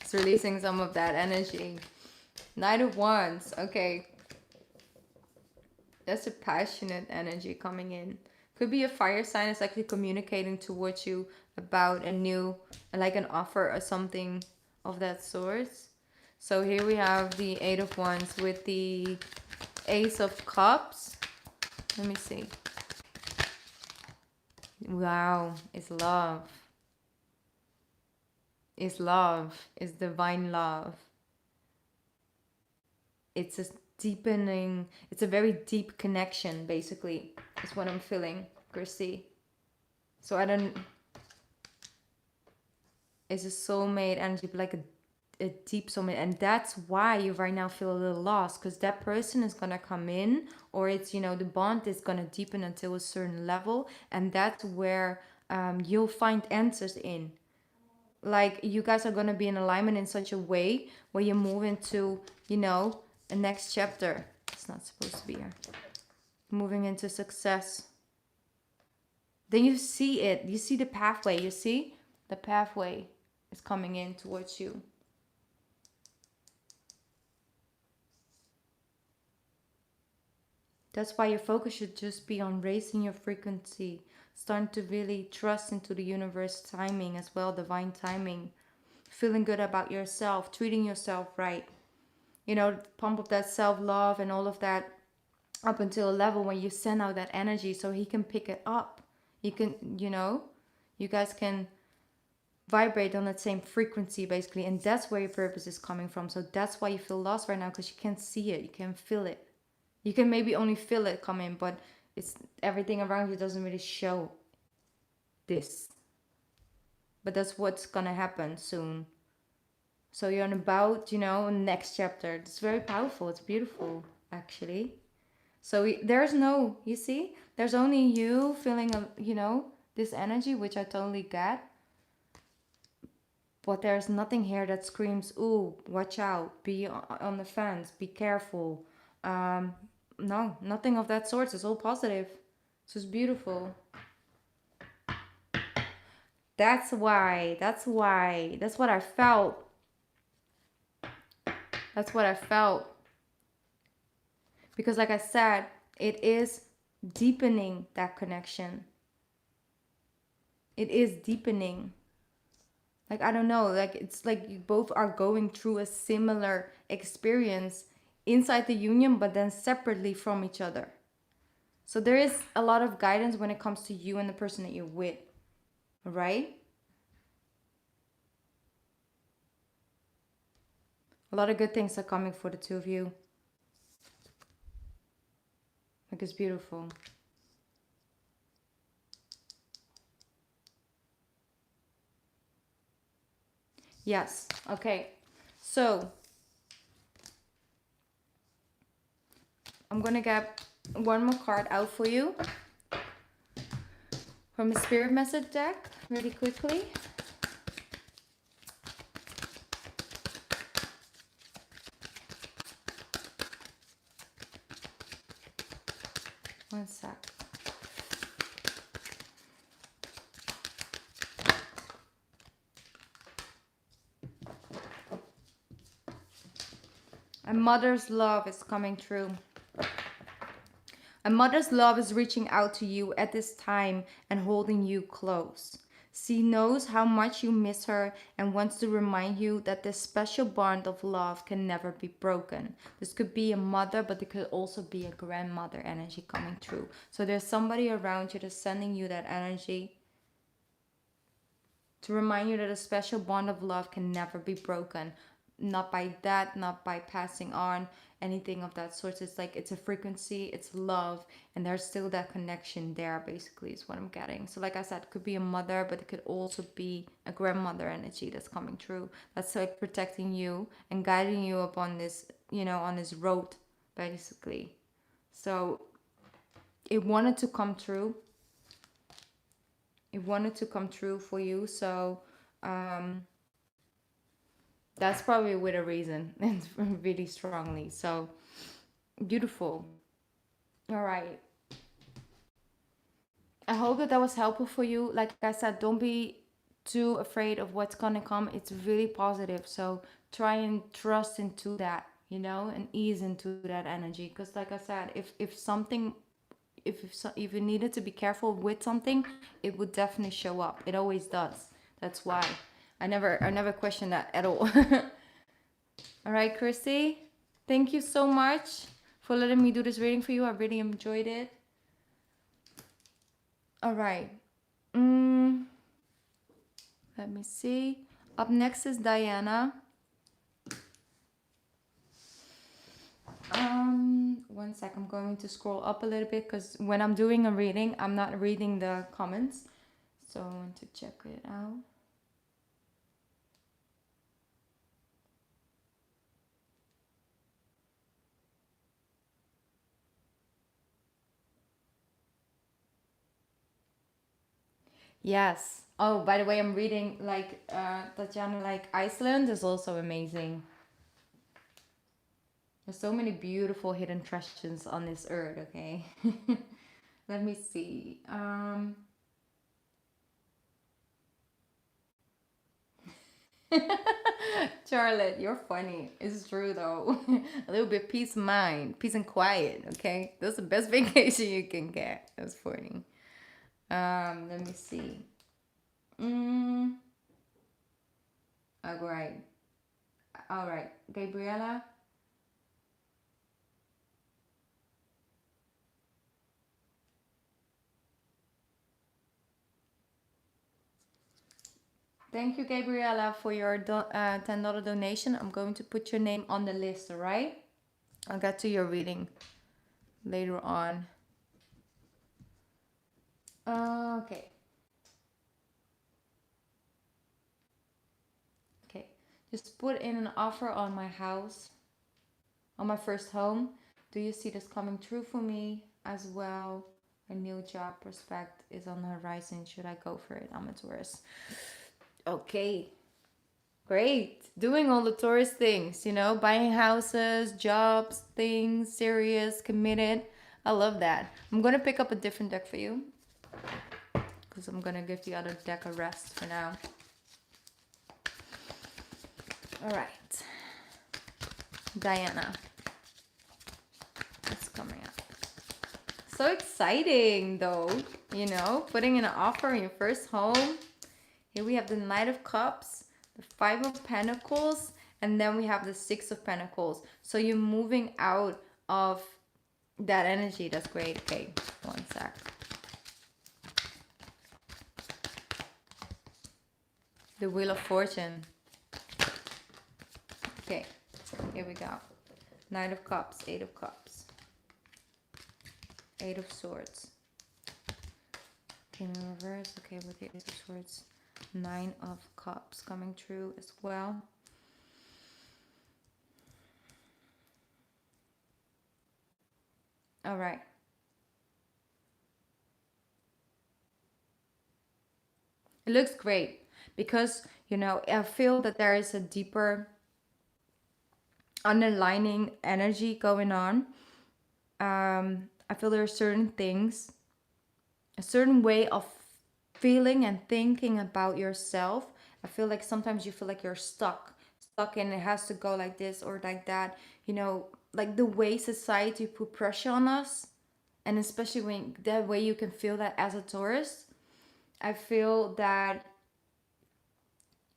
It's releasing some of that energy. Knight of Wands. Okay. That's a passionate energy coming in. Could be a fire sign. It's actually communicating towards you about a new, like an offer or something of that sort. So here we have the Eight of Wands with the Ace of Cups. Let me see. Wow, it's love. It's love. It's divine love. It's a deepening, it's a very deep connection, basically, is what I'm feeling, Chrissy. So I don't, it's a soulmate energy, like a deep soulmate, and that's why you right now feel a little lost, because that person is gonna come in, or it's, the bond is gonna deepen until a certain level, and that's where you'll find answers in. Like you guys are gonna be in alignment in such a way where you move into, a next chapter. It's not supposed to be here. Moving into success. Then you see it. You see the pathway. You see The pathway is coming in towards you. That's why your focus should just be on raising your frequency, starting to really trust into the universe timing as well, divine timing, feeling good about yourself, treating yourself right. You know, pump up that self-love and all of that up until a level when you send out that energy so he can pick it up. You can, you know, you guys can vibrate on that same frequency basically, and that's where your purpose is coming from. So that's why you feel lost right now, because you can't see it, you can feel it. You can maybe only feel it come in, but it's everything around you doesn't really show this. But that's what's gonna happen soon. So you're on about, you know, next chapter. It's very powerful. It's beautiful, actually. So there's no, you see, there's only you feeling, you know, this energy, which I totally get. But there's nothing here that screams, ooh, watch out, be on the fence, be careful. No, nothing of that sort. It's all positive. So it's beautiful. That's why. That's what I felt. That's what I felt. Because like I said, it is deepening that connection. It is deepening. Like, I don't know, like it's like you both are going through a similar experience inside the union, but then separately from each other. So there is a lot of guidance when it comes to you and the person that you're with, right? A lot of good things are coming for the two of you. Like, it's beautiful. Yes. Okay. So I'm gonna get one more card out for you from the spirit message deck really quickly. One sec. A mother's love is coming through. A mother's love is reaching out to you at this time and holding you close. She knows how much you miss her and wants to remind you that this special bond of love can never be broken. This could be a mother, but it could also be a grandmother energy coming through. So there's somebody around you that's sending you that energy to remind you that a special bond of love can never be broken. Not by that, not by passing on anything of that sort. It's like it's a frequency, it's love, and there's still that connection there, basically, is what I'm getting. So like I said, it could be a mother, but it could also be a grandmother energy that's coming through. That's like protecting you and guiding you upon this, you know, on this road, basically. So it wanted to come true. It wanted to come true for you. So that's probably with a reason, and really strongly. So beautiful. All right. I hope that that was helpful for you. Like I said, don't be too afraid of what's gonna come. It's really positive. So try and trust into that, you know, and ease into that energy. Because like I said, if something, if you needed to be careful with something, it would definitely show up. It always does. That's why I never question that at all. All right, Christy, thank you so much for letting me do this reading for you. I really enjoyed it. All right. Let me see. Up next is Diana. One sec. I'm going to scroll up a little bit because when I'm doing a reading, I'm not reading the comments. So I want to check it out. Yes. Oh, by the way, I'm reading like Tatiana, like Iceland is also amazing. There's so many beautiful hidden treasures on this earth, okay? Let me see. Charlotte, you're funny. It's true though. A little bit peace of mind, peace and quiet. Okay, that's the best vacation you can get. That's funny. Let me see. All right, all right, Gabriela. Thank you, Gabriela, for your $10 donation. I'm going to put your name on the list. All right. I'll get to your reading later on. Okay. Okay. Just put in an offer on my house, on my first home. Do you see this coming true for me as well? A new job prospect is on the horizon. Should I go for it? I'm a Taurus. Okay. Great. Doing all the Taurus things, buying houses, jobs, things, serious, committed. I love that. I'm going to pick up a different deck for you because I'm going to give the other deck a rest for now. All right. Diana. It's coming up. So exciting though, putting in an offer in your first home. Here we have the Knight of Cups, the Five of Pentacles, and then we have the Six of Pentacles. So you're moving out of that energy. That's great. Okay, one sec. The Wheel of Fortune. Okay, here we go. Knight of Cups, Eight of Cups, Eight of Swords. Okay, in reverse. Okay, with the Eight of Swords. Nine of Cups coming true as well. All right. It looks great because, I feel that there is a deeper underlining energy going on. I feel there are certain things, a certain way of feeling and thinking about yourself. I feel like sometimes you feel like you're stuck and it has to go like this or like that, like the way society put pressure on us, and especially when that way you can feel that as a Taurus. I feel that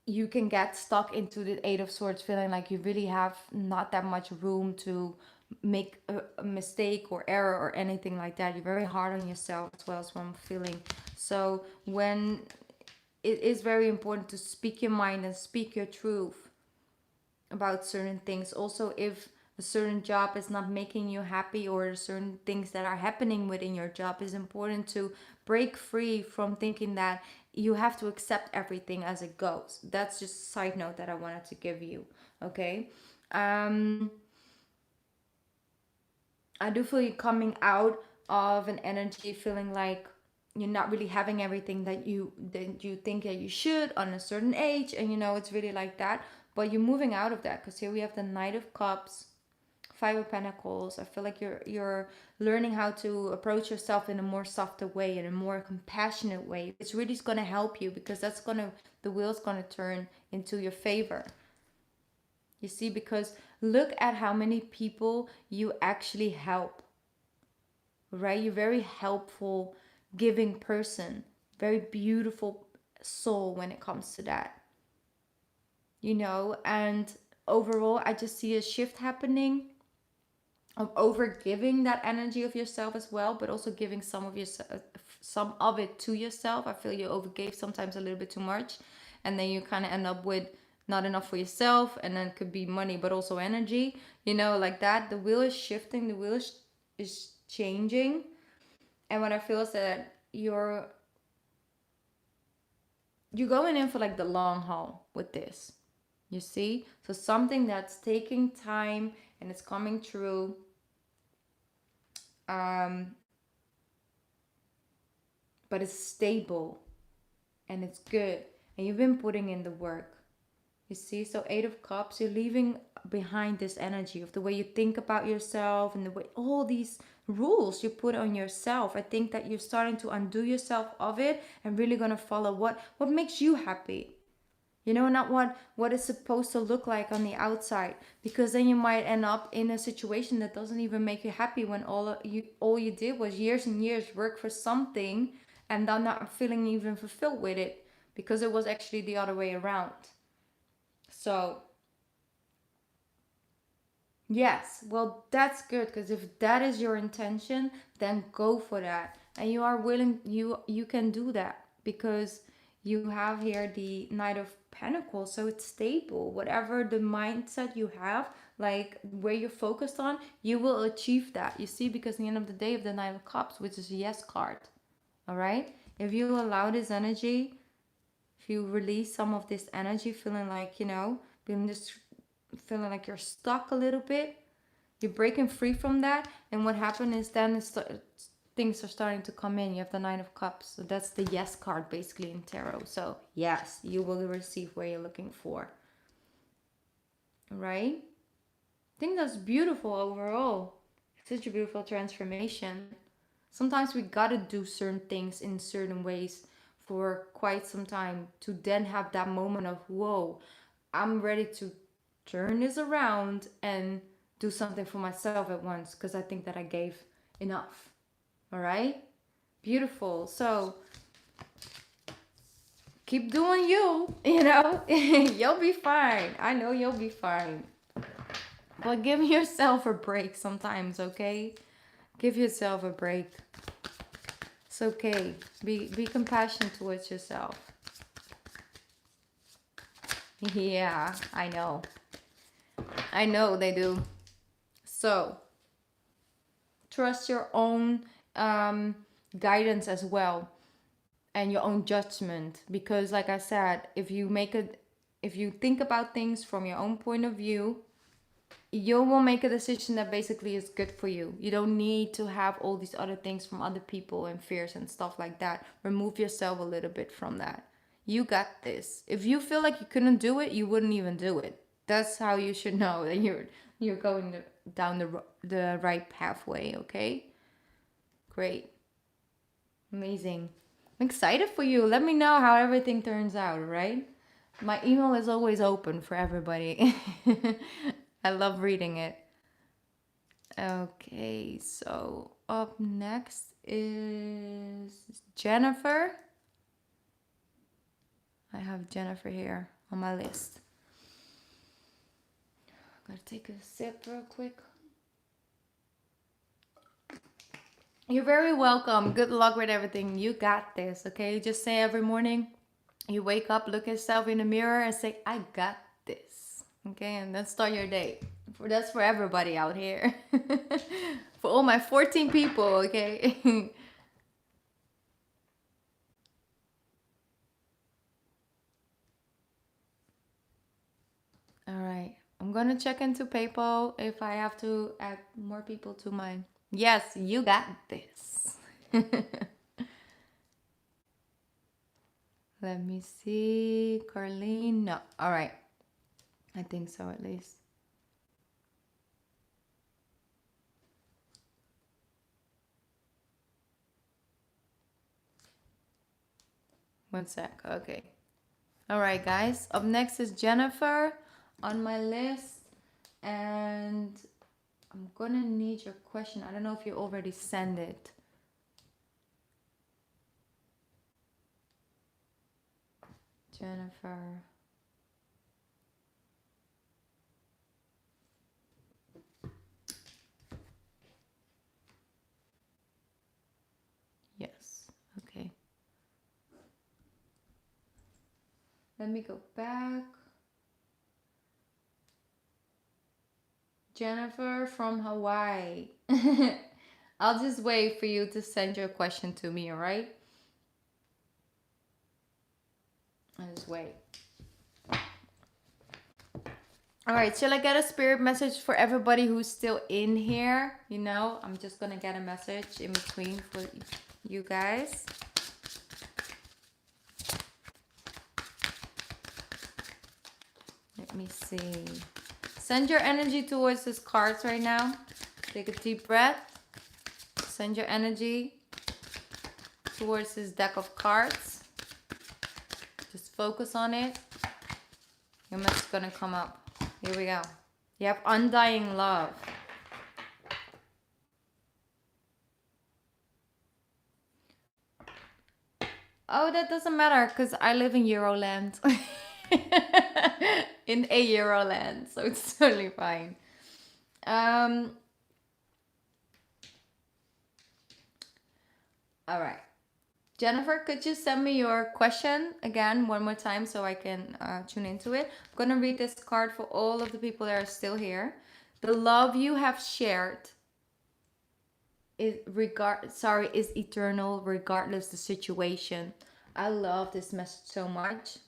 you can get stuck into the Eight of Swords, feeling like you really have not that much room to make a mistake or error or anything like that. You're very hard on yourself as well, as what I'm feeling. So when it is very important to speak your mind and speak your truth about certain things. Also, if a certain job is not making you happy or certain things that are happening within your job, is important to break free from thinking that you have to accept everything as it goes. That's just a side note that I wanted to give you. Okay. I do feel you coming out of an energy feeling like you're not really having everything that you think that you should on a certain age, and it's really like that. But you're moving out of that because here we have the Knight of Cups, Five of Pentacles. I feel like you're learning how to approach yourself in a more softer way, in a more compassionate way. It's really going to help you because the wheel's going to turn into your favor. You see, because look at how many people you actually help, right? You're very helpful, giving person, very beautiful soul when it comes to that. And overall, I just see a shift happening of over giving that energy of yourself as well, but also giving some of it to yourself. I feel you overgave sometimes a little bit too much, and then you kind of end up with not enough for yourself, and then it could be money but also energy, like that. The wheel is shifting, the wheel is changing, and what I feel is that you're going in for like the long haul with this. You see? So something that's taking time and it's coming true. But it's stable and it's good. And you've been putting in the work. You see? So Eight of Cups, you're leaving behind this energy of the way you think about yourself and the way all these rules you put on yourself. I think that you're starting to undo yourself of it and really gonna follow what makes you happy. You know, not what it's supposed to look like on the outside, because then you might end up in a situation that doesn't even make you happy, when all you did was years and years work for something and then not feeling even fulfilled with it, because it was actually the other way around. So yes, well, that's good, because if that is your intention, then go for that. And you are willing, you can do that, because you have here the Knight of Pentacles, so it's stable. Whatever the mindset you have, like where you're focused on, you will achieve that. You see, because at the end of the day, of the Knight of Cups, which is a yes card, all right? If you allow this energy, if you release some of this energy, feeling like, being just feeling like you're stuck a little bit, you're breaking free from that. And what happened is then things are starting to come in. You have the Nine of Cups, so that's the yes card basically in tarot. So yes, you will receive what you're looking for, right? I think that's beautiful overall. Such a beautiful transformation. Sometimes we gotta do certain things in certain ways for quite some time to then have that moment of, whoa, I'm ready to turn this around and do something for myself at once, because I think that I gave enough. All right? Beautiful. So keep doing you, you'll be fine. I know you'll be fine. But give yourself a break sometimes, okay? Give yourself a break. It's okay. Be compassionate towards yourself. Yeah, I know. I know they do. So, trust your own guidance as well, and your own judgment, because like I said, if you think about things from your own point of view, you will make a decision that basically is good for you. You don't need to have all these other things from other people and fears and stuff like that. Remove yourself a little bit from that. You got this. If you feel like you couldn't do it, you wouldn't even do it. That's how you should know that you're going down the right pathway, okay? Great. Amazing. I'm excited for you. Let me know how everything turns out, right? My email is always open for everybody. I love reading it. Okay, so up next is Jennifer. I have Jennifer here on my list. Gotta take a sip real quick. You're very welcome. Good luck with everything. You got this, okay? Just say every morning you wake up, look at yourself in the mirror and say, I got this. Okay, and then start your day. That's for everybody out here. For all my 14 people, okay? All right. I'm gonna check into PayPal if I have to add more people to mine. Yes, you got this. Let me see. Carlene. No. All right. I think so, at least. One sec. Okay. All right, guys. Up next is Jennifer on my list. And I'm going to need your question. I don't know if you already sent it. Jennifer. Yes. Okay. Let me go back. Jennifer from Hawaii. I'll just wait for you to send your question to me, all right? I'll just wait. All right, shall I get a spirit message for everybody who's still in here? I'm just going to get a message in between for you guys. Let me see. Send your energy towards these cards right now. Take a deep breath. Send your energy towards this deck of cards. Just focus on it. Your message is going to come up. Here we go. You have undying love. Oh, that doesn't matter because I live in Euroland. In a Euroland, so it's totally fine. All right. Jennifer, could you send me your question again one more time so I can tune into it? I'm going to read this card for all of the people that are still here. The love you have shared is eternal regardless the situation. I love this message so much.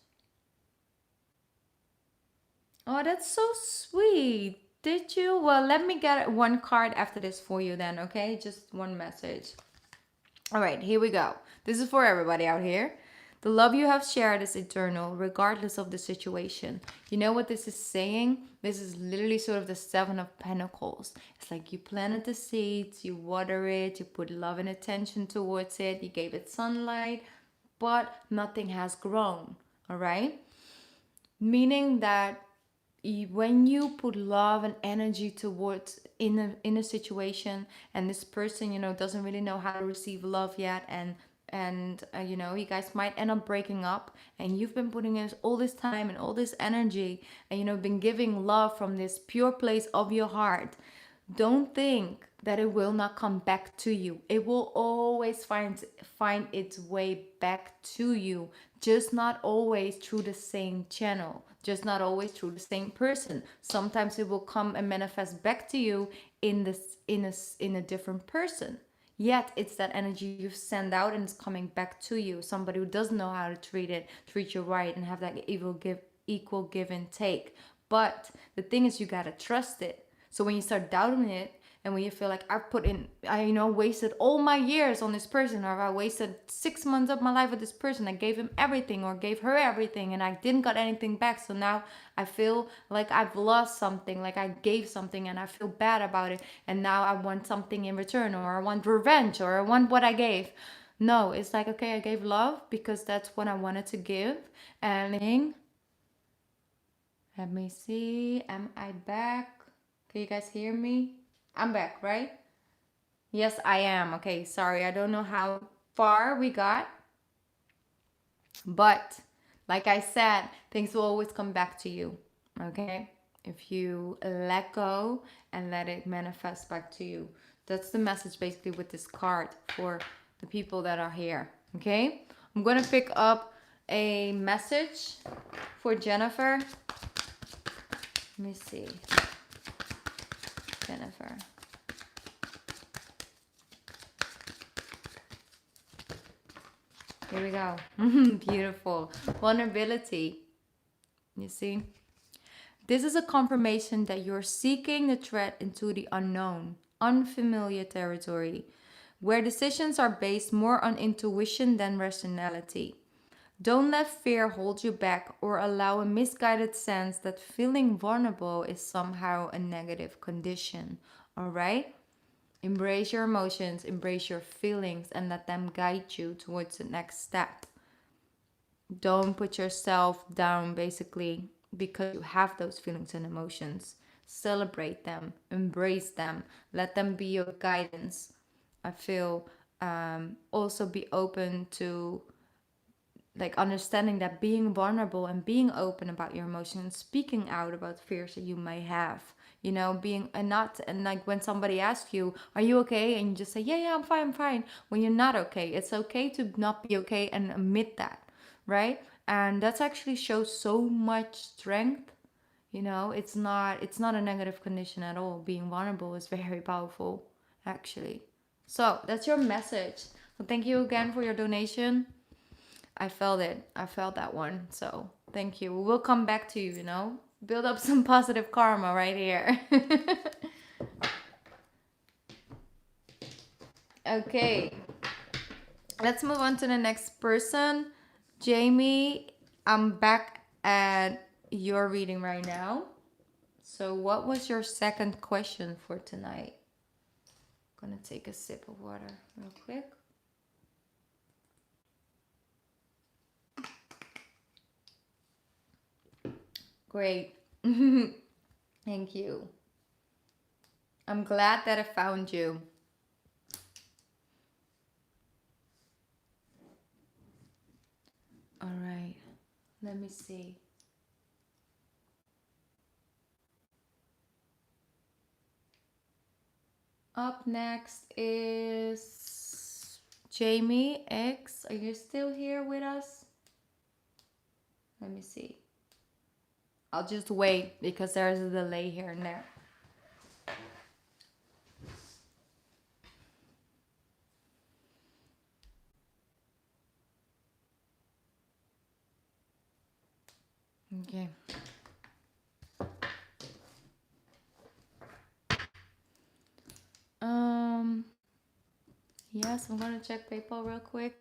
Oh, that's so sweet. Did you? Well, let me get one card after this for you then, okay? Just one message. All right, here we go. This is for everybody out here. The love you have shared is eternal, regardless of the situation. You know what this is saying? This is literally sort of the Seven of Pentacles. It's like you planted the seeds, you water it, you put love and attention towards it, you gave it sunlight, but nothing has grown, all right? Meaning that when you put love and energy towards in a situation, and this person, you know, doesn't really know how to receive love yet, and you know, you guys might end up breaking up, and you've been putting in all this time and all this energy, and you know, been giving love from this pure place of your heart. Don't think that it will not come back to you. It will always find its way back to you, just not always through the same channel, just not always through the same person. Sometimes it will come and manifest back to you in a different person. Yet it's that energy you send out and it's coming back to you. Somebody who doesn't know how to treat you right, and have that equal give and take. But the thing is, you gotta trust it. So when you start doubting it, and when you feel like I wasted all my years on this person, or I wasted 6 months of my life with this person, I gave him everything or gave her everything, and I didn't got anything back. So now I feel like I've lost something, like I gave something and I feel bad about it. And now I want something in return, or I want revenge, or I want what I gave. No, it's like, okay, I gave love because that's what I wanted to give. And let me see, am I back? Can you guys hear me? I'm back, right? Yes, I am. Okay, sorry. I don't know how far we got. But like I said, things will always come back to you. Okay? If you let go and let it manifest back to you. That's the message basically with this card for the people that are here. Okay? I'm going to pick up a message for Jennifer. Let me see. Jennifer. Here we go. Beautiful. Vulnerability. You see? This is a confirmation that you're seeking the tread into the unknown, unfamiliar territory, where decisions are based more on intuition than rationality. Don't let fear hold you back or allow a misguided sense that feeling vulnerable is somehow a negative condition. All right? Embrace your emotions, embrace your feelings, and let them guide you towards the next step. Don't put yourself down basically because you have those feelings and emotions. Celebrate them, embrace them, let them be your guidance. I feel also be open to like understanding that being vulnerable and being open about your emotions, speaking out about fears that you may have, you know, being and like when somebody asks you, are you okay? And you just say, yeah, I'm fine. When you're not okay, it's okay to not be okay and admit that, right? And that's actually shows so much strength. You know, it's not a negative condition at all. Being vulnerable is very powerful, actually. So that's your message. So thank you again for your donation. I felt it. I felt that one. So thank you. We'll come back to you, you know. Build up some positive karma right here. Okay. Let's move on to the next person. Jamie, I'm back at your reading right now. So what was your second question for tonight? I'm gonna take a sip of water real quick. Great. Thank you. I'm glad that I found you. All right. Let me see. Up next is Jamie X. Are you still here with us? Let me see. I'll just wait because there's a delay here and there. Okay. Um. Yes, I'm gonna check PayPal real quick.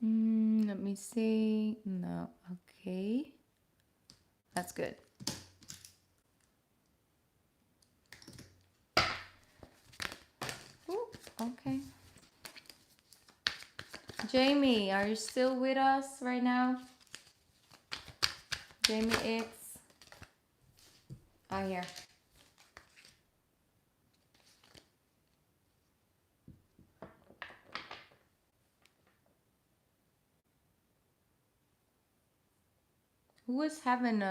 Let me see. No. Okay. That's good. Ooh, okay. Jamie, are you still with us right now? Jamie X. Ah, here. Who is having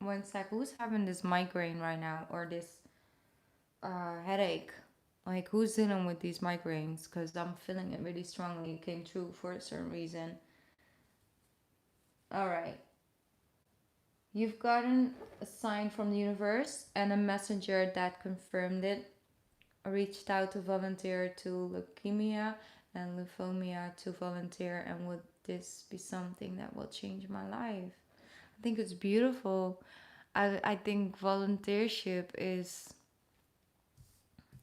1 sec? Who's having this migraine right now or this headache? Like who's dealing with these migraines? Because I'm feeling it really strongly. It came true for a certain reason. All right. You've gotten a sign from the universe and a messenger that confirmed it. I reached out to volunteer to leukemia and lymphoma to volunteer, and would this be something that will change my life? I think it's beautiful. I think volunteership is,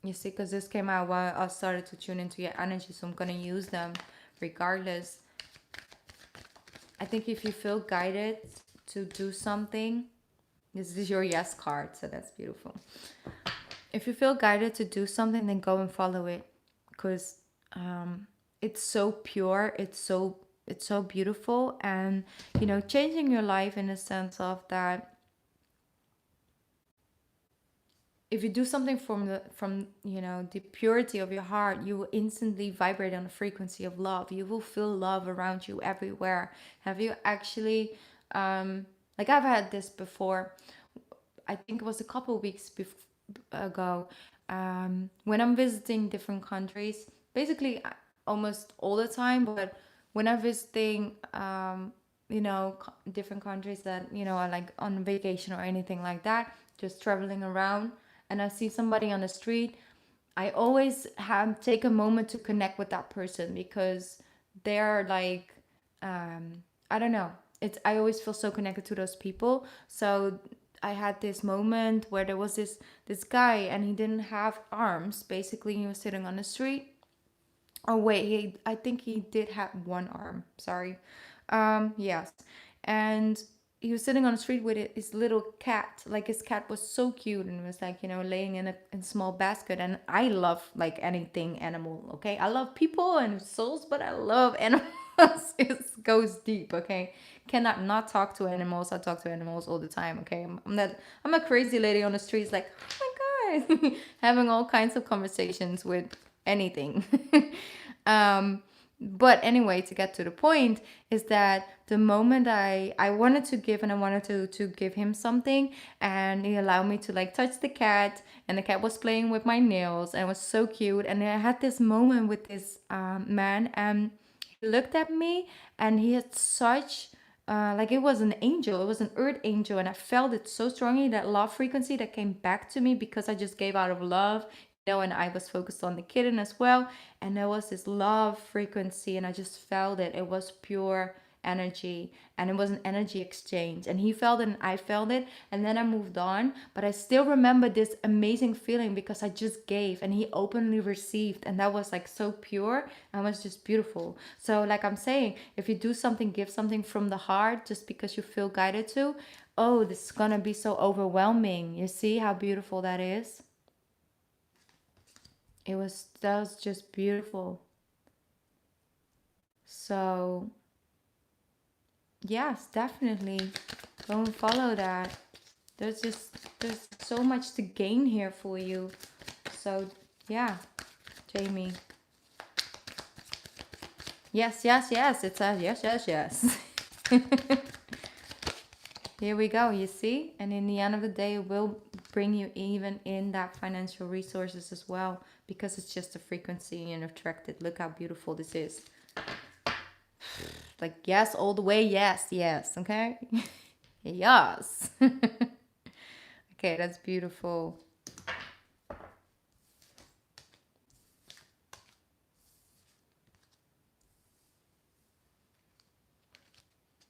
you see, because this came out while I started to tune into your energy, so I'm going to use them regardless. I think if you feel guided to do something, this is your yes card, so that's beautiful. If you feel guided to do something, then go and follow it, because it's so pure, it's so beautiful, and changing your life in the sense of that if you do something from the purity of your heart, you will instantly vibrate on the frequency of love. You will feel love around you everywhere. Have you actually like I've had this before. I think it was a couple of weeks ago, when I'm visiting different countries, basically almost all the time, but when I'm visiting different countries that are like on vacation or anything like that, just traveling around, and I see somebody on the street, I always have take a moment to connect with that person, because they're like, I don't know. I always feel so connected to those people. So I had this moment where there was this guy, and he didn't have arms. Basically, he was sitting on the street. Oh wait, I think he did have one arm. Sorry. Yes. And he was sitting on the street with his little cat. Like his cat was so cute, and was like, laying in a small basket. And I love like anything animal, okay? I love people and souls, but I love animals. It goes deep, okay? Cannot not talk to animals. I talk to animals all the time, okay? I'm a crazy lady on the streets, like, oh my god, having all kinds of conversations with anything. um, but anyway, to get to the point, is that the moment I wanted to give, and I wanted to give him something, and he allowed me to like touch the cat, and the cat was playing with my nails, and it was so cute. And I had this moment with this man, and he looked at me, and he had such like it was an angel, it was an earth angel, and I felt it so strongly, that love frequency that came back to me, because I just gave out of love, and I was focused on the kitten as well, and there was this love frequency, and I just felt it. It was pure energy, and it was an energy exchange, and he felt it and I felt it, and then I moved on. But I still remember this amazing feeling, because I just gave, and he openly received, and that was like so pure, and was just beautiful. So like I'm saying, if you do something, give something from the heart, just because you feel guided to, oh, this is gonna be so overwhelming. You see how beautiful that is? That was just beautiful. So yes, definitely go and follow that. There's so much to gain here for you. So yeah, Jamie. Yes, yes, yes. It's a yes, yes, yes. Here we go, you see? And in the end of the day, it will bring you even in that financial resources as well, because it's just a frequency and attracted. Look how beautiful this is. Like, yes, all the way, yes, yes, okay? Yes. Okay, that's beautiful.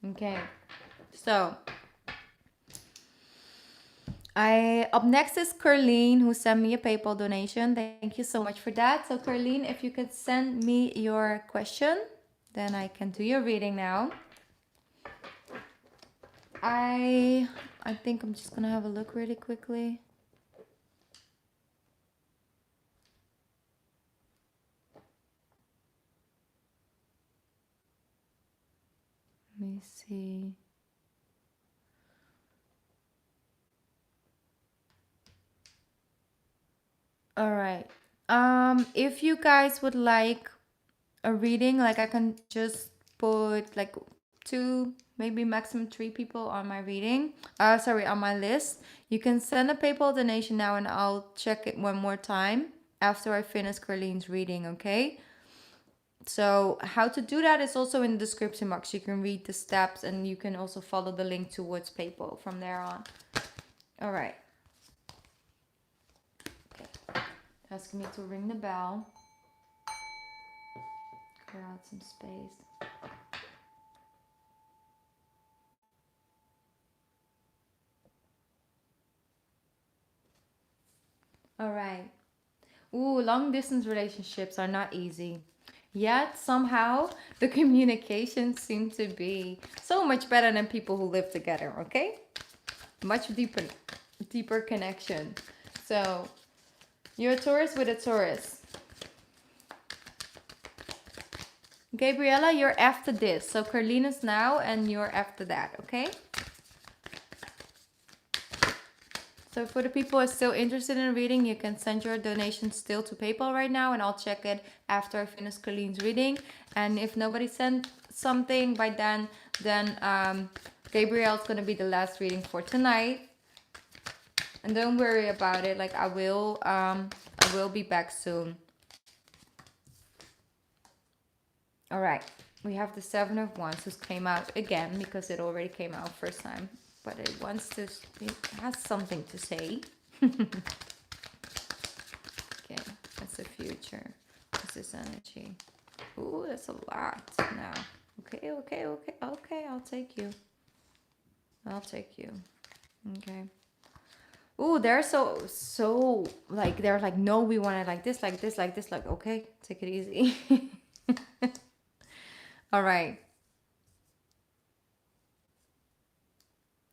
Okay, so I up next is Carlene, who sent me a PayPal donation. Thank you so much for that. So Carlene, if you could send me your question, then I can do your reading now. I I think I'm just gonna have a look really quickly. Let me see. All right. If you guys would like a reading, like I can just put like two, maybe maximum three people on my reading. Sorry, on my list. You can send a PayPal donation now, and I'll check it one more time after I finish Carlene's reading. Okay. So how to do that is also in the description box. You can read the steps, and you can also follow the link towards PayPal from there on. All right. Okay. Asking me to ring the bell. Clear out some space. All right. Ooh, long distance relationships are not easy. Yet somehow the communication seems to be so much better than people who live together, okay? Much deeper connection. So you're a Taurus with a Taurus. Gabriella, you're after this. So Carlina's now and you're after that, okay? So for the people who are still interested in reading, you can send your donation still to PayPal right now, and I'll check it after I finish Colleen's reading. And if nobody sent something by then Gabrielle's gonna be the last reading for tonight. And don't worry about it. Like I will be back soon. All right. We have the Seven of Wands, who came out again because it already came out first time, but it has something to say. Okay, that's the future. What's this energy? Ooh, that's a lot now. Okay. I'll take you. Okay. Ooh, they're so like they're like, no, we want it like this, like this, like this, like okay, take it easy. All right.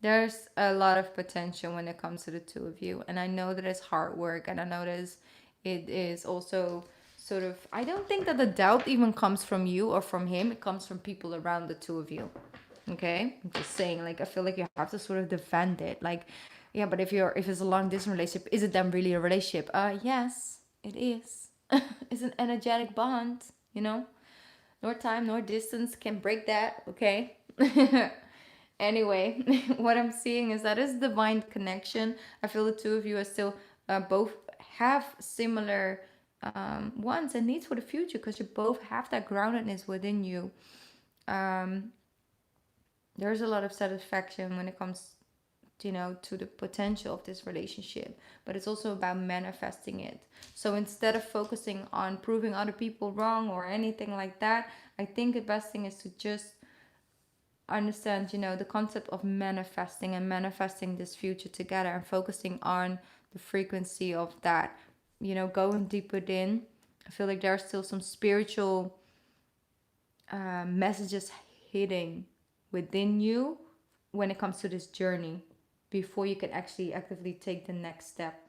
There's a lot of potential when it comes to the two of you, and I know that it's hard work, and I know that it is also sort of. I don't think that the doubt even comes from you or from him. It comes from people around the two of you. Okay, I'm just saying. Like I feel like you have to sort of defend it. Like, yeah, but if it's a long distance relationship, is it then really a relationship? Yes, it is. It's an energetic bond. You know, nor time nor distance can break that. Okay. Anyway, what I'm seeing is that it's divine connection. I feel the two of you are still both have similar wants and needs for the future, because you both have that groundedness within you. Um, there's a lot of satisfaction when it comes, to the potential of this relationship, but it's also about manifesting it. So instead of focusing on proving other people wrong or anything like that, I think the best thing is to just understand, the concept of manifesting and manifesting this future together, and focusing on the frequency of that, going deep within. I feel like there are still some spiritual messages hidden within you when it comes to this journey, before you can actually actively take the next step.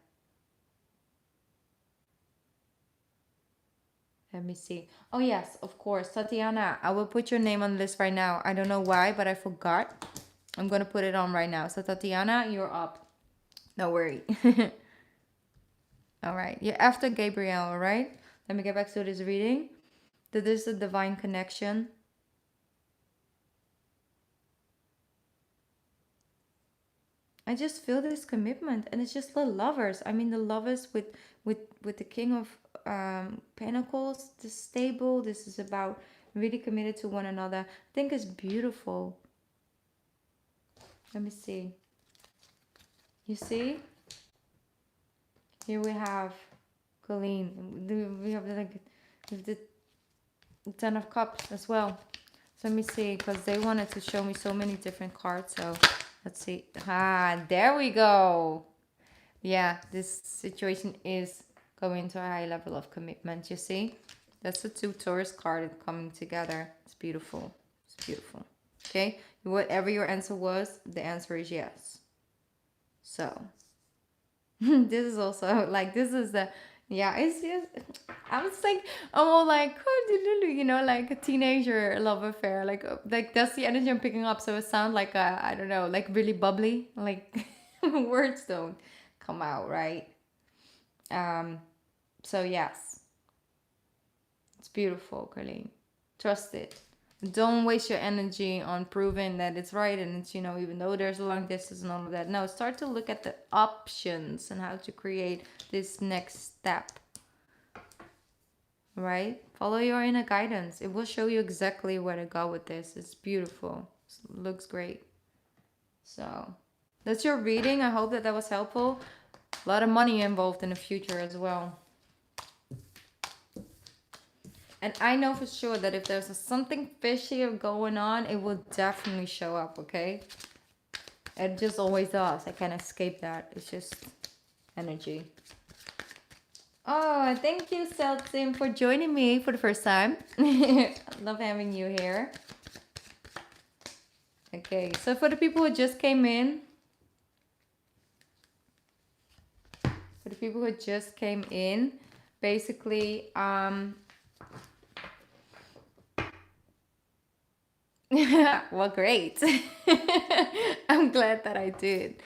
Let me see. Oh, yes, of course. Tatiana, I will put your name on the list right now. I don't know why, but I forgot. I'm going to put it on right now. So, Tatiana, you're up. No worry. All right. You're after Gabriel, all right? Let me get back to this reading. That is a divine connection. I just feel this commitment, and it's just the lovers. I mean, the lovers with the King of Pentacles, the stable. This is about really committed to one another. I think it's beautiful. Let me see. You see? Here we have Colleen. We have the Ten of Cups as well. So let me see, because they wanted to show me so many different cards. So let's see. Ah, there we go. Yeah, this situation is going to a high level of commitment. You see? That's the two Taurus card coming together. It's beautiful. It's beautiful. Okay? Whatever your answer was, the answer is yes. So this is also like, this is the, yeah, it's just, I was like, oh, like, you know, like a teenager love affair, like that's the energy I'm picking up. So it sounds like a, I don't know, like really bubbly, like words don't come out right. So yes, it's beautiful, Colleen. Trust it. Don't waste your energy on proving that it's right, and it's, you know, even though there's a long distance and all of that. No, start to look at the options and how to create this next step. Right? Follow your inner guidance. It will show you exactly where to go with this. It's beautiful. It looks great. So that's your reading. I hope that that was helpful. A lot of money involved in the future as well. And I know for sure that if there's something fishy going on, it will definitely show up, okay? It just always does. I can't escape that. It's just energy. Oh, thank you, Seltzim, for joining me for the first time. I love having you here. Okay, so for the people who just came in, basically, well, great. I'm glad that I did.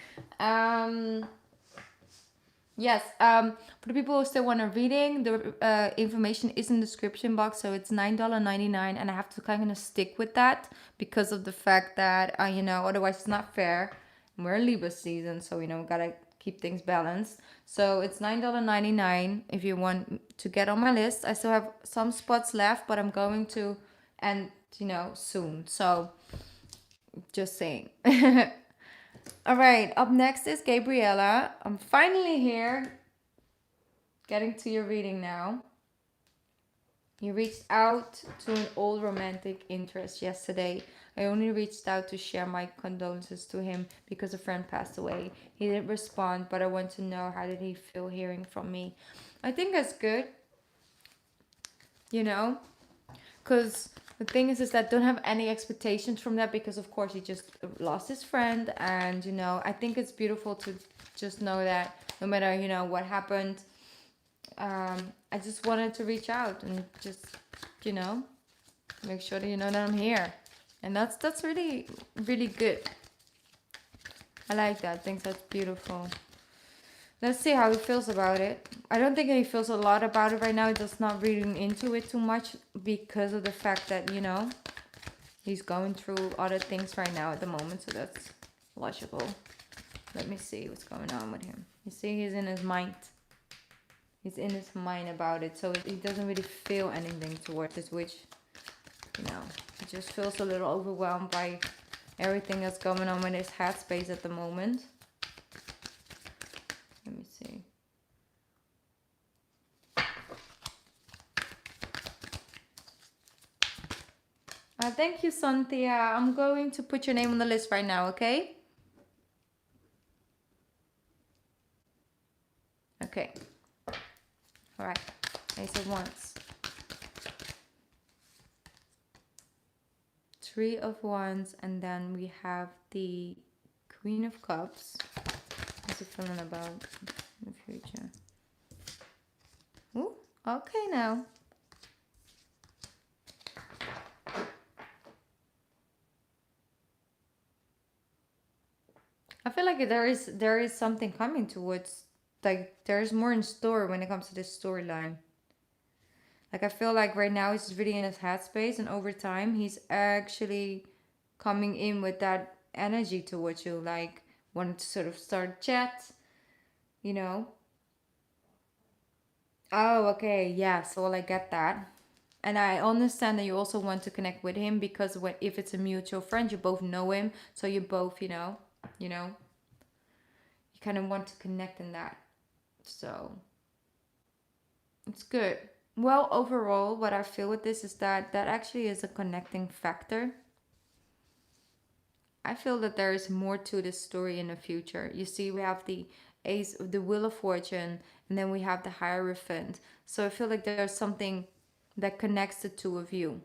Yes, for the people who still want a reading, the information is in the description box. So it's $9.99, and I have to kind of stick with that because of the fact that, you know, otherwise it's not fair. We're in Libra season, so, you know, we gotta keep things balanced. So it's $9.99 if you want to get on my list. I still have some spots left, but I'm going to end, you know, soon. So just saying. All right, up next is Gabriella. I'm finally here. Getting to your reading now. You reached out to an old romantic interest yesterday. I only reached out to share my condolences to him because a friend passed away. He didn't respond, but I want to know, how did he feel hearing from me? I think that's good. You know? Because the thing is that don't have any expectations from that, because of course he just lost his friend. And, you know, I think it's beautiful to just know that no matter, you know, what happened, I just wanted to reach out and just, you know, make sure that you know that I'm here. And that's really, really good. I like that. I think that's beautiful. Let's see how he feels about it. I don't think he feels a lot about it right now. He's just not reading into it too much because of the fact that, you know, he's going through other things right now at the moment. So that's logical. Let me see what's going on with him. You see, he's in his mind. He's in his mind about it. So he doesn't really feel anything towards it, which, you know, he just feels a little overwhelmed by everything that's going on in his headspace at the moment. Let me see. Thank you, Santia. I'm going to put your name on the list right now, okay? Okay. All right. Ace of Wands. 3 of Wands, and then we have the Queen of Cups. What's he feeling about the future? Ooh, okay now. feel like there is something coming towards, like there's more in store when it comes to this storyline. Like I feel like right now he's really in his headspace, and over time he's actually coming in with that energy towards you, like wanting to sort of start chat, you know. Oh, okay, yeah. So I get that, and I understand that you also want to connect with him because when if it's a mutual friend, you both know him, so you both, you know, you kind of want to connect in that. So it's good. Well, overall, what I feel with this is that that actually is a connecting factor. I feel that there is more to this story in the future. You see, we have the Ace, the Wheel of Fortune, and then we have the Hierophant. So I feel like there's something that connects the two of you.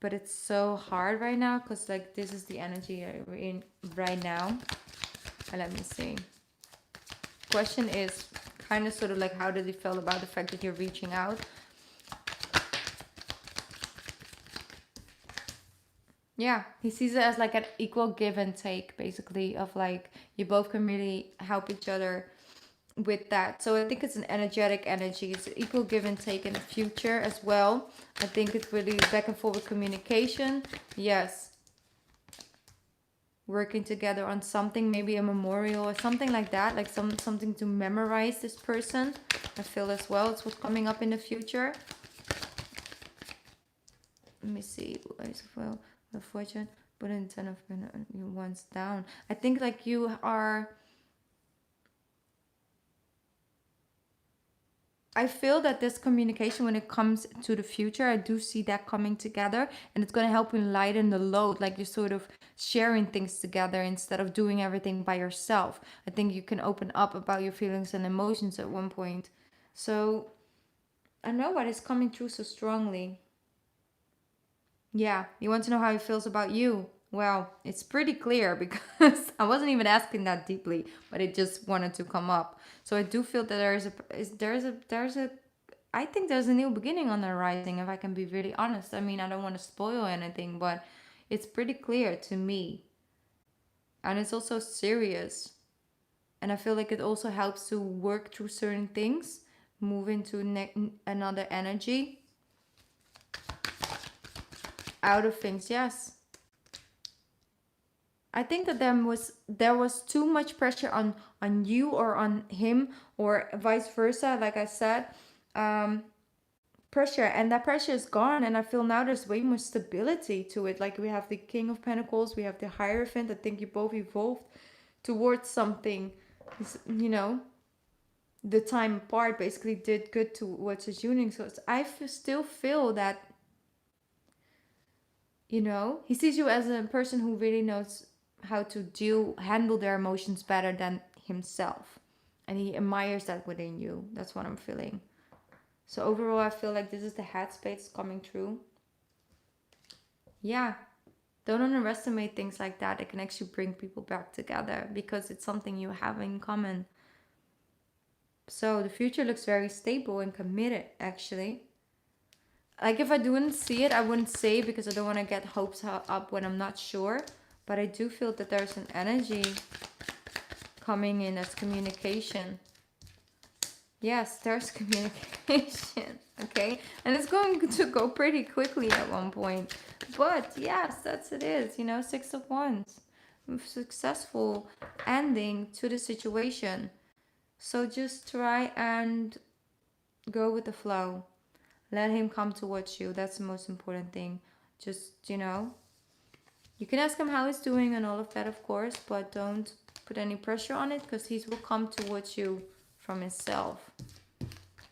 But it's so hard right now because, like, this is the energy we're in right now. Let me see. Question is kind of sort of like, how did he feel about the fact that you're reaching out? Yeah, he sees it as like an equal give and take, basically, of like you both can really help each other with that. So I think it's an energetic energy. It's an equal give and take in the future as well. I think it's really back and forward communication. Yes. Working together on something, maybe a memorial or something like that, like something to memorize this person. I feel as well. It's what's coming up in the future. Let me see. Well, the fortune, but in 10 of you once down. I think like you are. I feel that this communication, when it comes to the future, I do see that coming together, and it's going to help you lighten the load. Like you're sort of sharing things together instead of doing everything by yourself. I think you can open up about your feelings and emotions at one point. So I know what is coming through so strongly. Yeah, you want to know how he feels about you? Well, it's pretty clear because I wasn't even asking that deeply, but it just wanted to come up. So I do feel that there's a I think there's a new beginning on the rising, if I can be really honest. I mean, I don't want to spoil anything, but it's pretty clear to me. And it's also serious. And I feel like it also helps to work through certain things, move into another energy out of things. Yes. I think that there was too much pressure on you or on him or vice versa, like I said. Um, Pressure, and that pressure is gone, and I feel now there's way more stability to it. Like we have the King of Pentacles, we have the Hierophant. I think you both evolved towards something. You know, the time apart basically did good towards his union. So still feel that, he sees you as a person who really knows how to handle their emotions better than himself, and he admires that within you. That's what I'm feeling. So overall, I feel like this is the headspace coming true. Yeah. Don't underestimate things like that. It can actually bring people back together because it's something you have in common. So the future looks very stable and committed, actually. Like if I didn't see it, I wouldn't say, because I don't want to get hopes up when I'm not sure. But I do feel that there's an energy coming in as communication. Yes, there's communication, okay? And it's going to go pretty quickly at one point. But yes, that's it is, 6 of Wands. Successful ending to the situation. So just try and go with the flow. Let him come towards you. That's the most important thing. Just, you can ask him how he's doing and all of that, of course, but don't put any pressure on it, because he will come towards you from himself.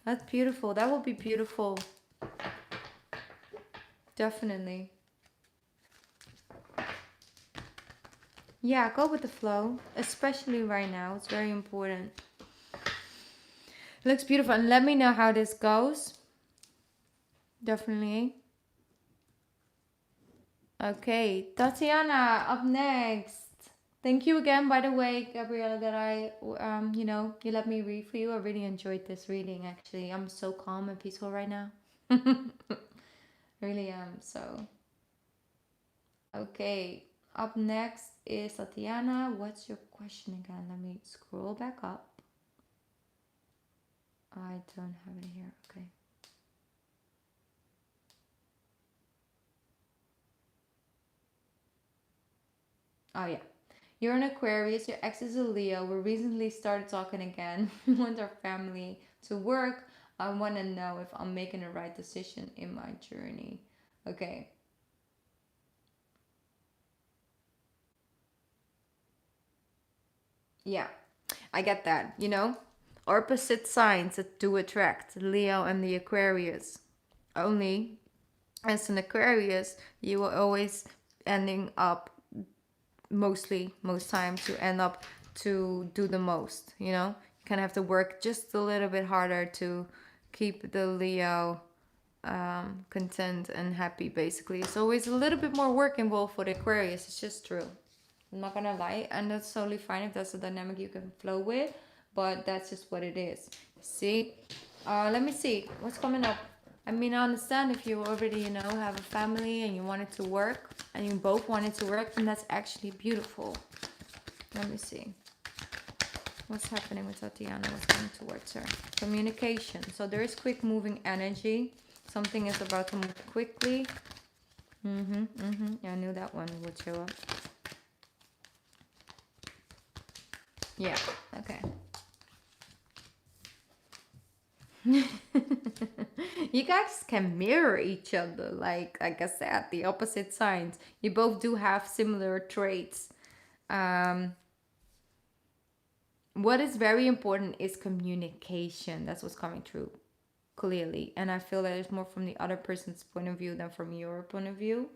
That's beautiful. That will be beautiful. Definitely. Yeah, go with the flow, especially right now. It's very important. It looks beautiful, and let me know how this goes. Definitely. Okay, Tatiana, up next. Thank you again, by the way, Gabriella, that you let me read for you. I really enjoyed this reading, actually. I'm so calm and peaceful right now. Really am, so. Okay, up next is Tatiana. What's your question again? Let me scroll back up. I don't have it here. Okay. Oh, yeah. You're an Aquarius, your ex is a Leo. We recently started talking again. We want our family to work. I want to know if I'm making the right decision in my journey. Okay. Yeah, I get that. Opposite signs that do attract Leo and the Aquarius. Only as an Aquarius, you will always ending up mostly most times you end up to do the most. You kind of have to work just a little bit harder to keep the Leo content and happy. Basically, it's always a little bit more work involved for the Aquarius. It's just true. I'm not gonna lie, and that's totally fine if that's a dynamic you can flow with, but that's just what it is. See, let me see what's coming up. I mean, I understand if you already, have a family and you wanted to work, and you both wanted to work, and that's actually beautiful. Let me see what's happening with Tatiana. What's coming towards her? Communication. So there is quick moving energy. Something is about to move quickly. Yeah, I knew that one would show up. Yeah, okay. You guys can mirror each other, like I said, the opposite signs. You both do have similar traits. Um, what is very important is communication. That's what's coming through clearly. And I feel that it's more from the other person's point of view than from your point of view.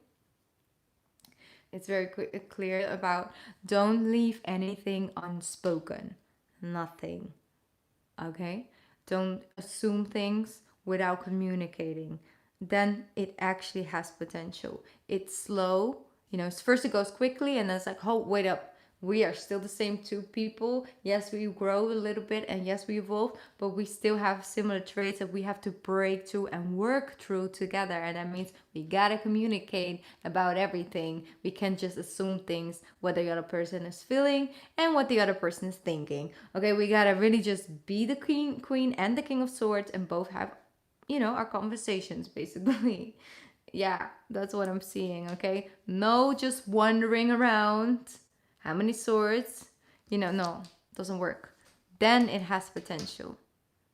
It's very clear about don't leave anything unspoken. Nothing. Okay? Don't assume things without communicating. Then it actually has potential. It's slow. First it goes quickly and then it's like, oh, wait up. We are still the same two people. Yes, we grow a little bit and yes, we evolve, but we still have similar traits that we have to break through and work through together. And that means we gotta communicate about everything. We can't just assume things, what the other person is feeling and what the other person is thinking. Okay, we gotta really just be the queen and the king of swords and both have, our conversations basically. Yeah, that's what I'm seeing. Okay, no, just wandering around. How many swords? No, doesn't work. Then it has potential.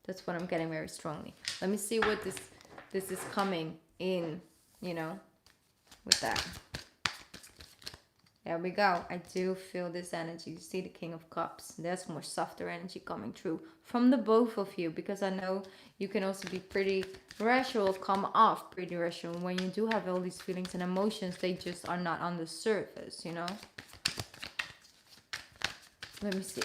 That's what I'm getting very strongly. Let me see what this is coming in, with that. There we go. I do feel this energy. You see the King of Cups. There's more softer energy coming through from the both of you, because I know you can also be pretty rational, come off pretty rational. When you do have all these feelings and emotions, they just are not on the surface, Let me see.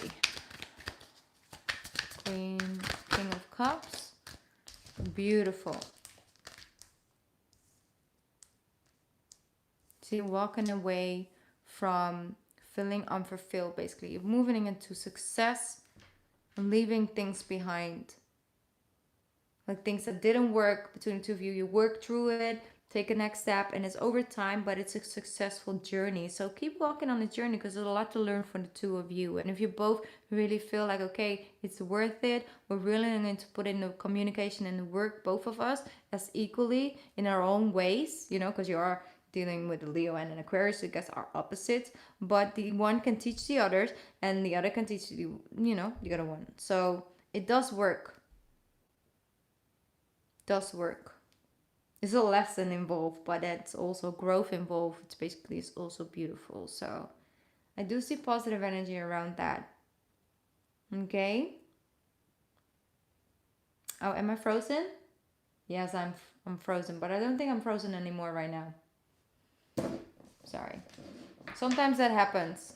King of Cups. Beautiful. See, walking away from feeling unfulfilled, basically. You're moving into success and leaving things behind. Like things that didn't work between the two of you. You work through it, take a next step, and it's over time, but it's a successful journey. So keep walking on the journey because there's a lot to learn from the two of you. And if you both really feel like, okay, it's worth it, we're really going to put in the communication and the work, both of us, as equally in our own ways, because you are dealing with a Leo and an Aquarius, so you guys are opposites, but the one can teach the others and the other can teach the other one. So it does work. Does work. There's a lesson involved, but it's also growth involved. It's basically, it's also beautiful. So I do see positive energy around that. Okay. Oh, am I frozen? Yes, I'm frozen, but I don't think I'm frozen anymore right now. Sorry. Sometimes that happens.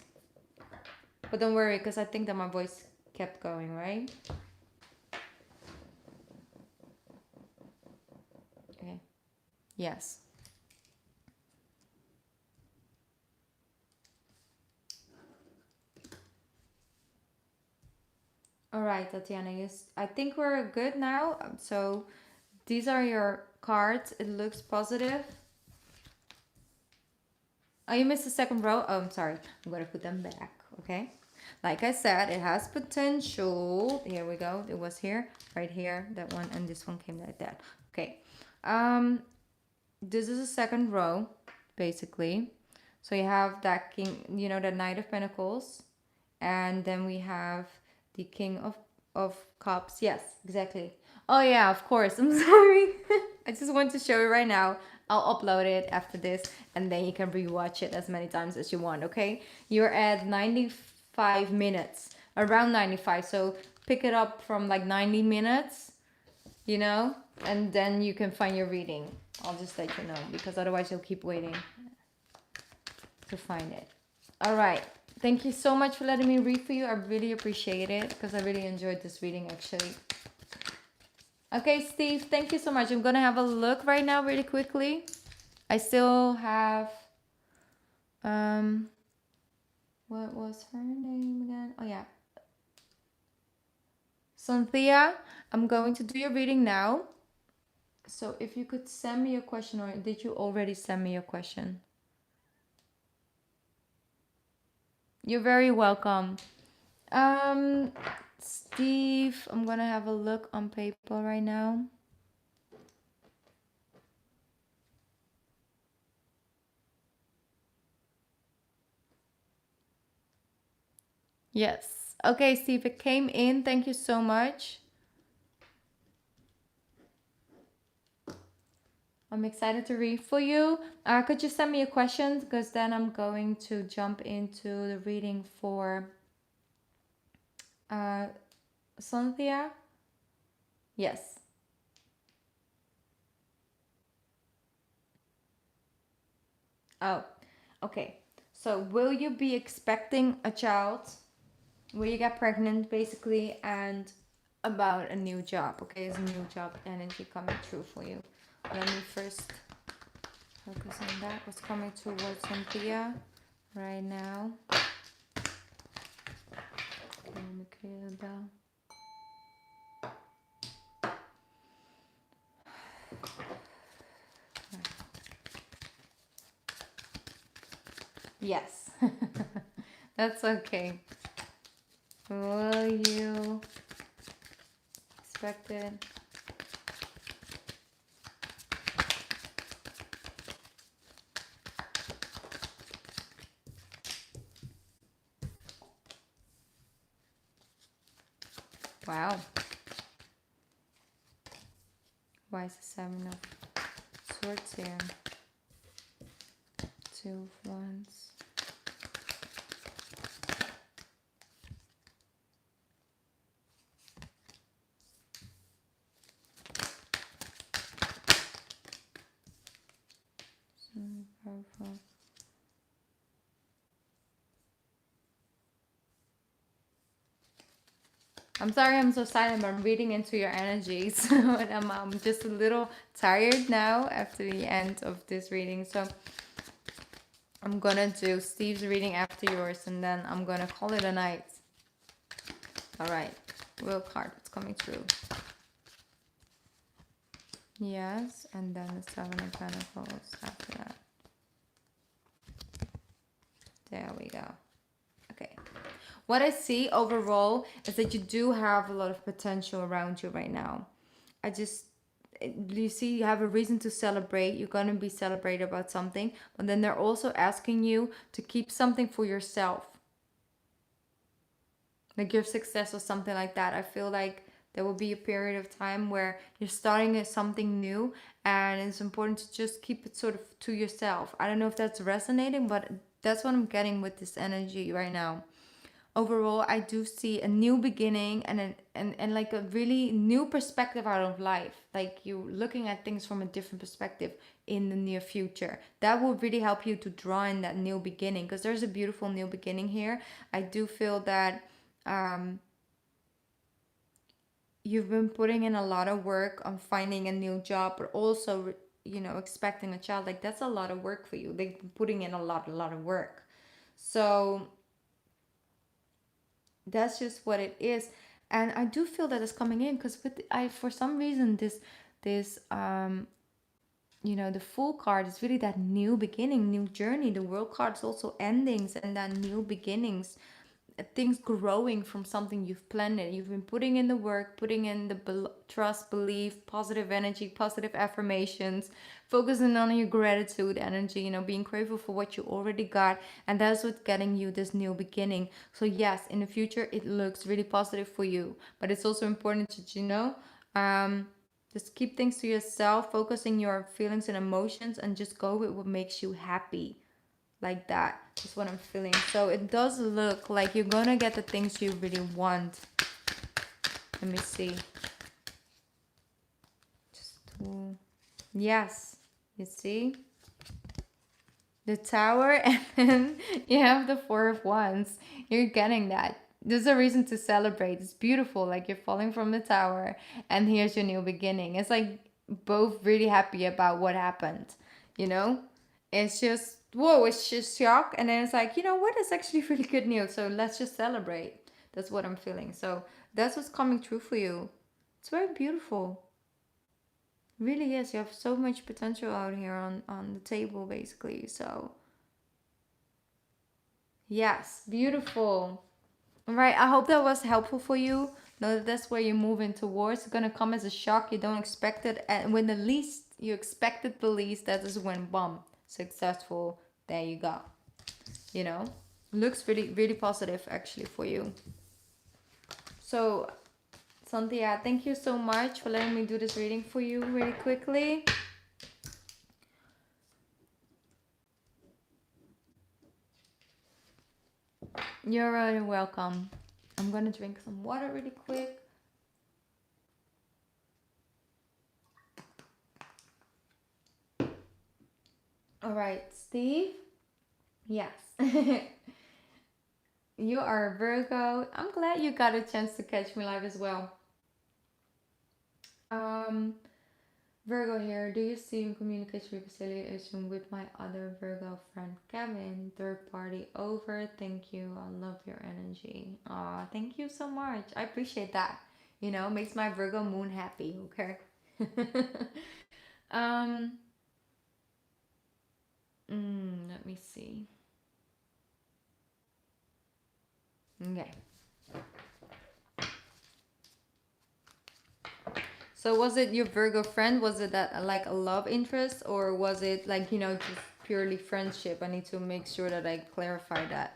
But don't worry, because I think that my voice kept going, right? Okay. Yes. All right, Tatiana, yes, I think we're good now. So these are your cards. It looks positive. Oh, you missed the second row? Oh, I'm sorry. I'm going to put them back, okay? Like I said, it has potential. Here we go. It was here, right here, that one, and this one came like that. Okay. This is the second row, basically. So you have that king, you know, the Knight of Pentacles, and then we have the King of Cups. Yes, exactly. Oh yeah, of course. I'm sorry. I just want to show you right now. I'll upload it after this, and then you can rewatch it as many times as you want. Okay, you're at 95 minutes, around 95. So pick it up from like 90 minutes, you know, and then you can find your reading. I'll just let you know, because otherwise you'll keep waiting to find it. All right. Thank you so much for letting me read for you. I really appreciate it, because I really enjoyed this reading actually. Okay, Steve, thank you so much. I'm going to have a look right now really quickly. I still have, what was her name again? Oh yeah. Cynthia, I'm going to do your reading now. So if you could send me your question, or did you already send me your question? You're very welcome. Steve, I'm gonna have a look on paper right now. Yes. Okay, Steve, it came in. Thank you so much. I'm excited to read for you. Could you send me a question? Because then I'm going to jump into the reading for Cynthia. Yes. Oh, okay. So will you be expecting a child? Will you get pregnant, basically, and about a new job? Okay, is a new job energy coming true for you? Let me first focus on that. What's coming towards Cynthia right now? Michaela Bell. Yes. That's okay. Will you expect it? Wow. Why is the Seven of Swords here? Two of Wands. So powerful. I'm sorry I'm so silent, but I'm reading into your energies. I'm just a little tired now after the end of this reading. So I'm gonna do Steve's reading after yours, and then I'm gonna call it a night. All right, real card, what's coming through? Yes, and then the Seven of Pentacles after that. There we go. Okay. What I see overall is that you do have a lot of potential around you right now. You see, you have a reason to celebrate. You're going to be celebrated about something, but then they're also asking you to keep something for yourself, like your success or something like that. I feel like there will be a period of time where you're starting something new, and it's important to just keep it sort of to yourself. I don't know if that's resonating, but that's what I'm getting with this energy right now. Overall, I do see a new beginning, and like a really new perspective out of life. Like you're looking at things from a different perspective in the near future. That will really help you to draw in that new beginning, because there's a beautiful new beginning here. I do feel that you've been putting in a lot of work on finding a new job, but also, you know, expecting a child. Like that's a lot of work for you. They've been putting in a lot of work. So that's just what it is. And I do feel that it's coming in, because with I for some reason this you know, the Fool card is really that new beginning, new journey. The World card is also endings and that new beginnings, things growing from something you've planned it. You've been putting in the work, putting in the trust, belief, positive energy, positive affirmations, focusing on your gratitude energy, you know, being grateful for what you already got. And that's what's getting you this new beginning. So yes, in the future, it looks really positive for you. But it's also important that, you know, just keep things to yourself, focusing your feelings and emotions, and just go with what makes you happy. Like that is what I'm feeling. So it does look like you're gonna get the things you really want. Let me see. Just two. Yes, you see the Tower, and then you have the Four of Wands. You're getting that. There's a reason to celebrate. It's beautiful. Like you're falling from the tower, and here's your new beginning. It's like both really happy about what happened. You know, it's just whoa. It's just shock, and then it's like, you know what? It's actually really good news. So let's just celebrate. That's what I'm feeling. So that's what's coming true for you. It's very beautiful. Really is. You have so much potential out here on the table, basically. So yes, beautiful. All right, I hope that was helpful for you. Know that that's where you're moving towards. It's gonna come as a shock. You don't expect it, and when the least you expect it, the least, that is when bomb successful. There you go. You know, looks really really positive actually for you. So, Cynthia, thank you so much for letting me do this reading for you really quickly. You're really welcome. I'm gonna drink some water really quick. All right, Steve. Yes. You are a Virgo. I'm glad you got a chance to catch me live as well. Um, Virgo here. Do you see in communication reconciliation with my other Virgo friend Kevin? Third party over. Thank you. I love your energy. Aw, thank you so much. I appreciate that. You know, makes my Virgo moon happy. Okay. um. Let me see. Okay. So was it your Virgo friend? Was it that like a love interest, or was it like, you know, just purely friendship? I need to make sure that I clarify that.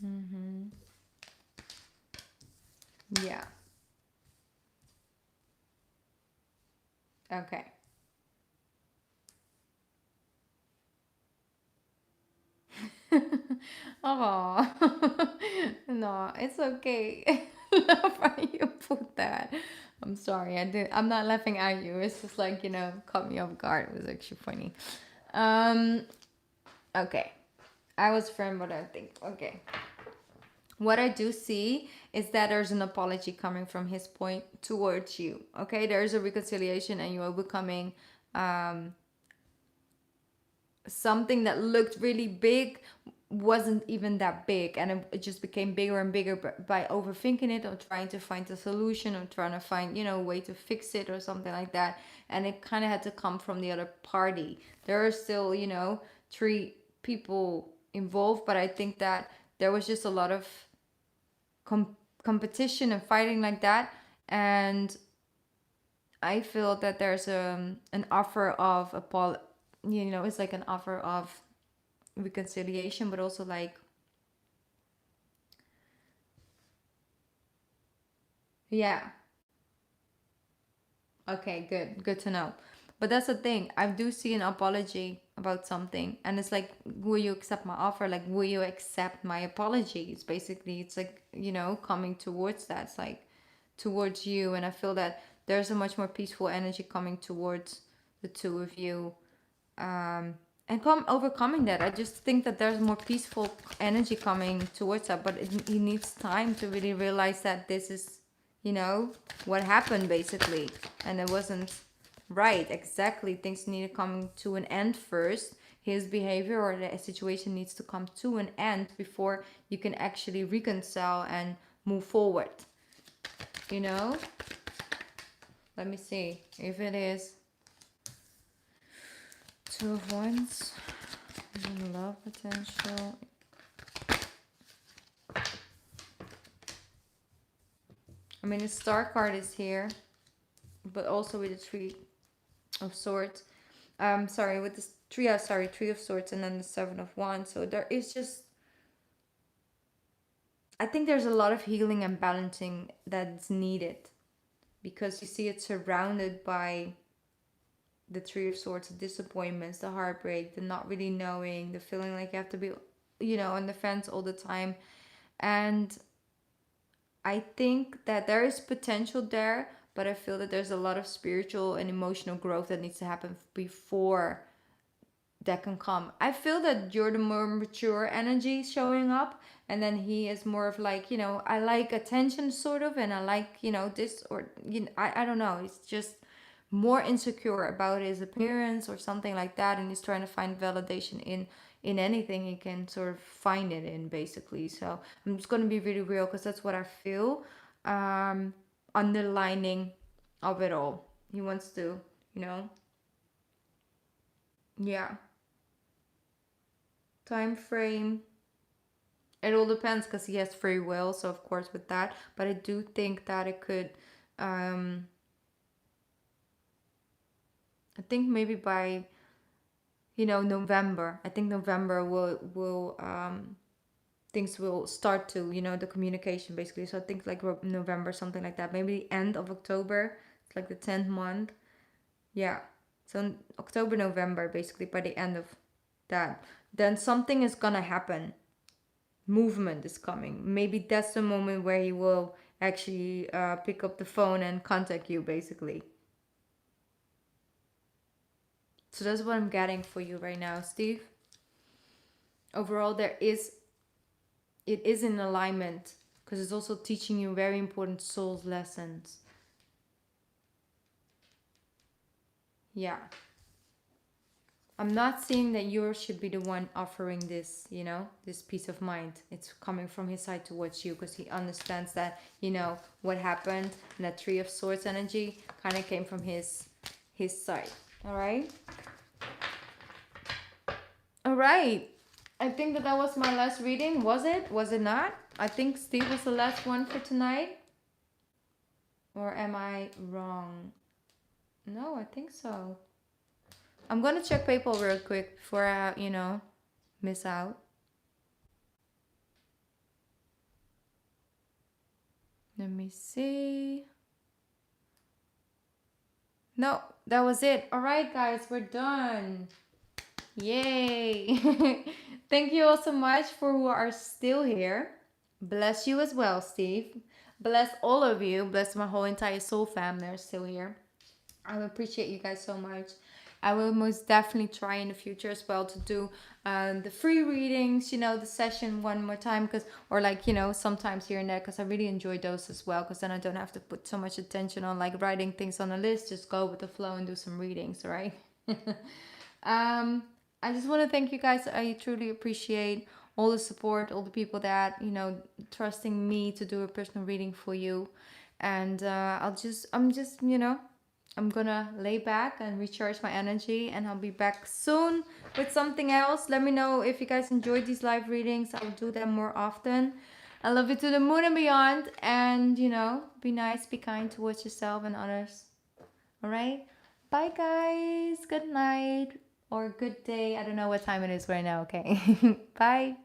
Mm-hmm. Yeah. Okay. Oh, no, it's okay. Laugh how you put that. I'm sorry. I'm not laughing at you. It's just like, you know, caught me off guard. It was actually funny. Um. Okay. I was friend, but I think okay. What I do see is that there's an apology coming from his point towards you. Okay, there's a reconciliation, and you are becoming um, something that looked really big wasn't even that big, and it just became bigger and bigger by overthinking it, or trying to find a solution, or trying to find, you know, a way to fix it or something like that. And it kind of had to come from the other party. There are still, you know, three people involved, but I think that there was just a lot of competition and fighting like that. And I feel that there's an offer of you know, it's like an offer of reconciliation, but also like, yeah, okay, good to know. But that's the thing, I do see an apology about something, and it's like, will you accept my offer? Like, will you accept my apology? It's basically, it's like, you know, coming towards that. It's like towards you, and I feel that there's a much more peaceful energy coming towards the two of you. and overcoming that. I just think that there's more peaceful energy coming towards that, but he needs time to really realize that this is, you know, what happened basically, and it wasn't right. Exactly, things need to come to an end first. His behavior or the situation needs to come to an end before you can actually reconcile and move forward. You know, let me see if it is Two of Wands. Love potential. I mean, the Star card is here, but also with the Three of Swords. Sorry, with the Three of Swords, and then the Seven of Wands. So there is just, I think there's a lot of healing and balancing that's needed, because you see it's surrounded by the Three of Swords, the disappointments, the heartbreak, the not really knowing, the feeling like you have to be, you know, on the fence all the time. And I think that there is potential there, but I feel that there's a lot of spiritual and emotional growth that needs to happen before that can come. I feel that you're the more mature energy showing up, and then he is more of like, you know, I like attention sort of, and I like, you know, this, or, you know, I don't know. It's just more insecure about his appearance or something like that, and he's trying to find validation in anything he can sort of find it in, basically. So I'm just going to be really real, because that's what I feel underlining of it all. He wants to, you know, yeah, time frame, it all depends, because he has free will, so of course with that. But I do think that it could I think maybe by, you know, November. I think November will things will start to, you know, the communication basically. So I think like November, something like that. Maybe the end of October. It's like the 10th month. Yeah. So October, November, basically, by the end of that, then something is gonna happen. Movement is coming. Maybe that's the moment where he will actually pick up the phone and contact you, basically. So that's what I'm getting for you right now, Steve. Overall, it is in alignment, because it's also teaching you very important soul lessons. Yeah. I'm not saying that you should be the one offering this, you know, this peace of mind. It's coming from his side towards you, because he understands that, you know, what happened, and that Three of Swords energy kind of came from his side. All right. All right. I think that was my last reading. Was it? Was it not? I think Steve was the last one for tonight. Or am I wrong? No, I think so. I'm gonna check PayPal real quick before I, you know, miss out. Let me see. No, that was it. All right, guys, we're done. Yay. Thank you all so much for who are still here. Bless you as well, Steve. Bless all of you. Bless my whole entire soul family are still here. I appreciate you guys so much. I will most definitely try in the future as well to do the free readings, you know, the session one more time, because, or like, you know, sometimes here and there, because I really enjoy those as well, because then I don't have to put so much attention on like writing things on a list. Just go with the flow and do some readings, right? I just want to thank you guys. I truly appreciate all the support, all the people that, you know, trusting me to do a personal reading for you. And I'm just, you know, I'm gonna lay back and recharge my energy, and I'll be back soon with something else. Let me know if you guys enjoyed these live readings. I'll do them more often. I love you to the moon and beyond, and, you know, be nice, be kind towards yourself and others. All right? Bye, guys. Good night or good day. I don't know what time it is right now. Okay. Bye.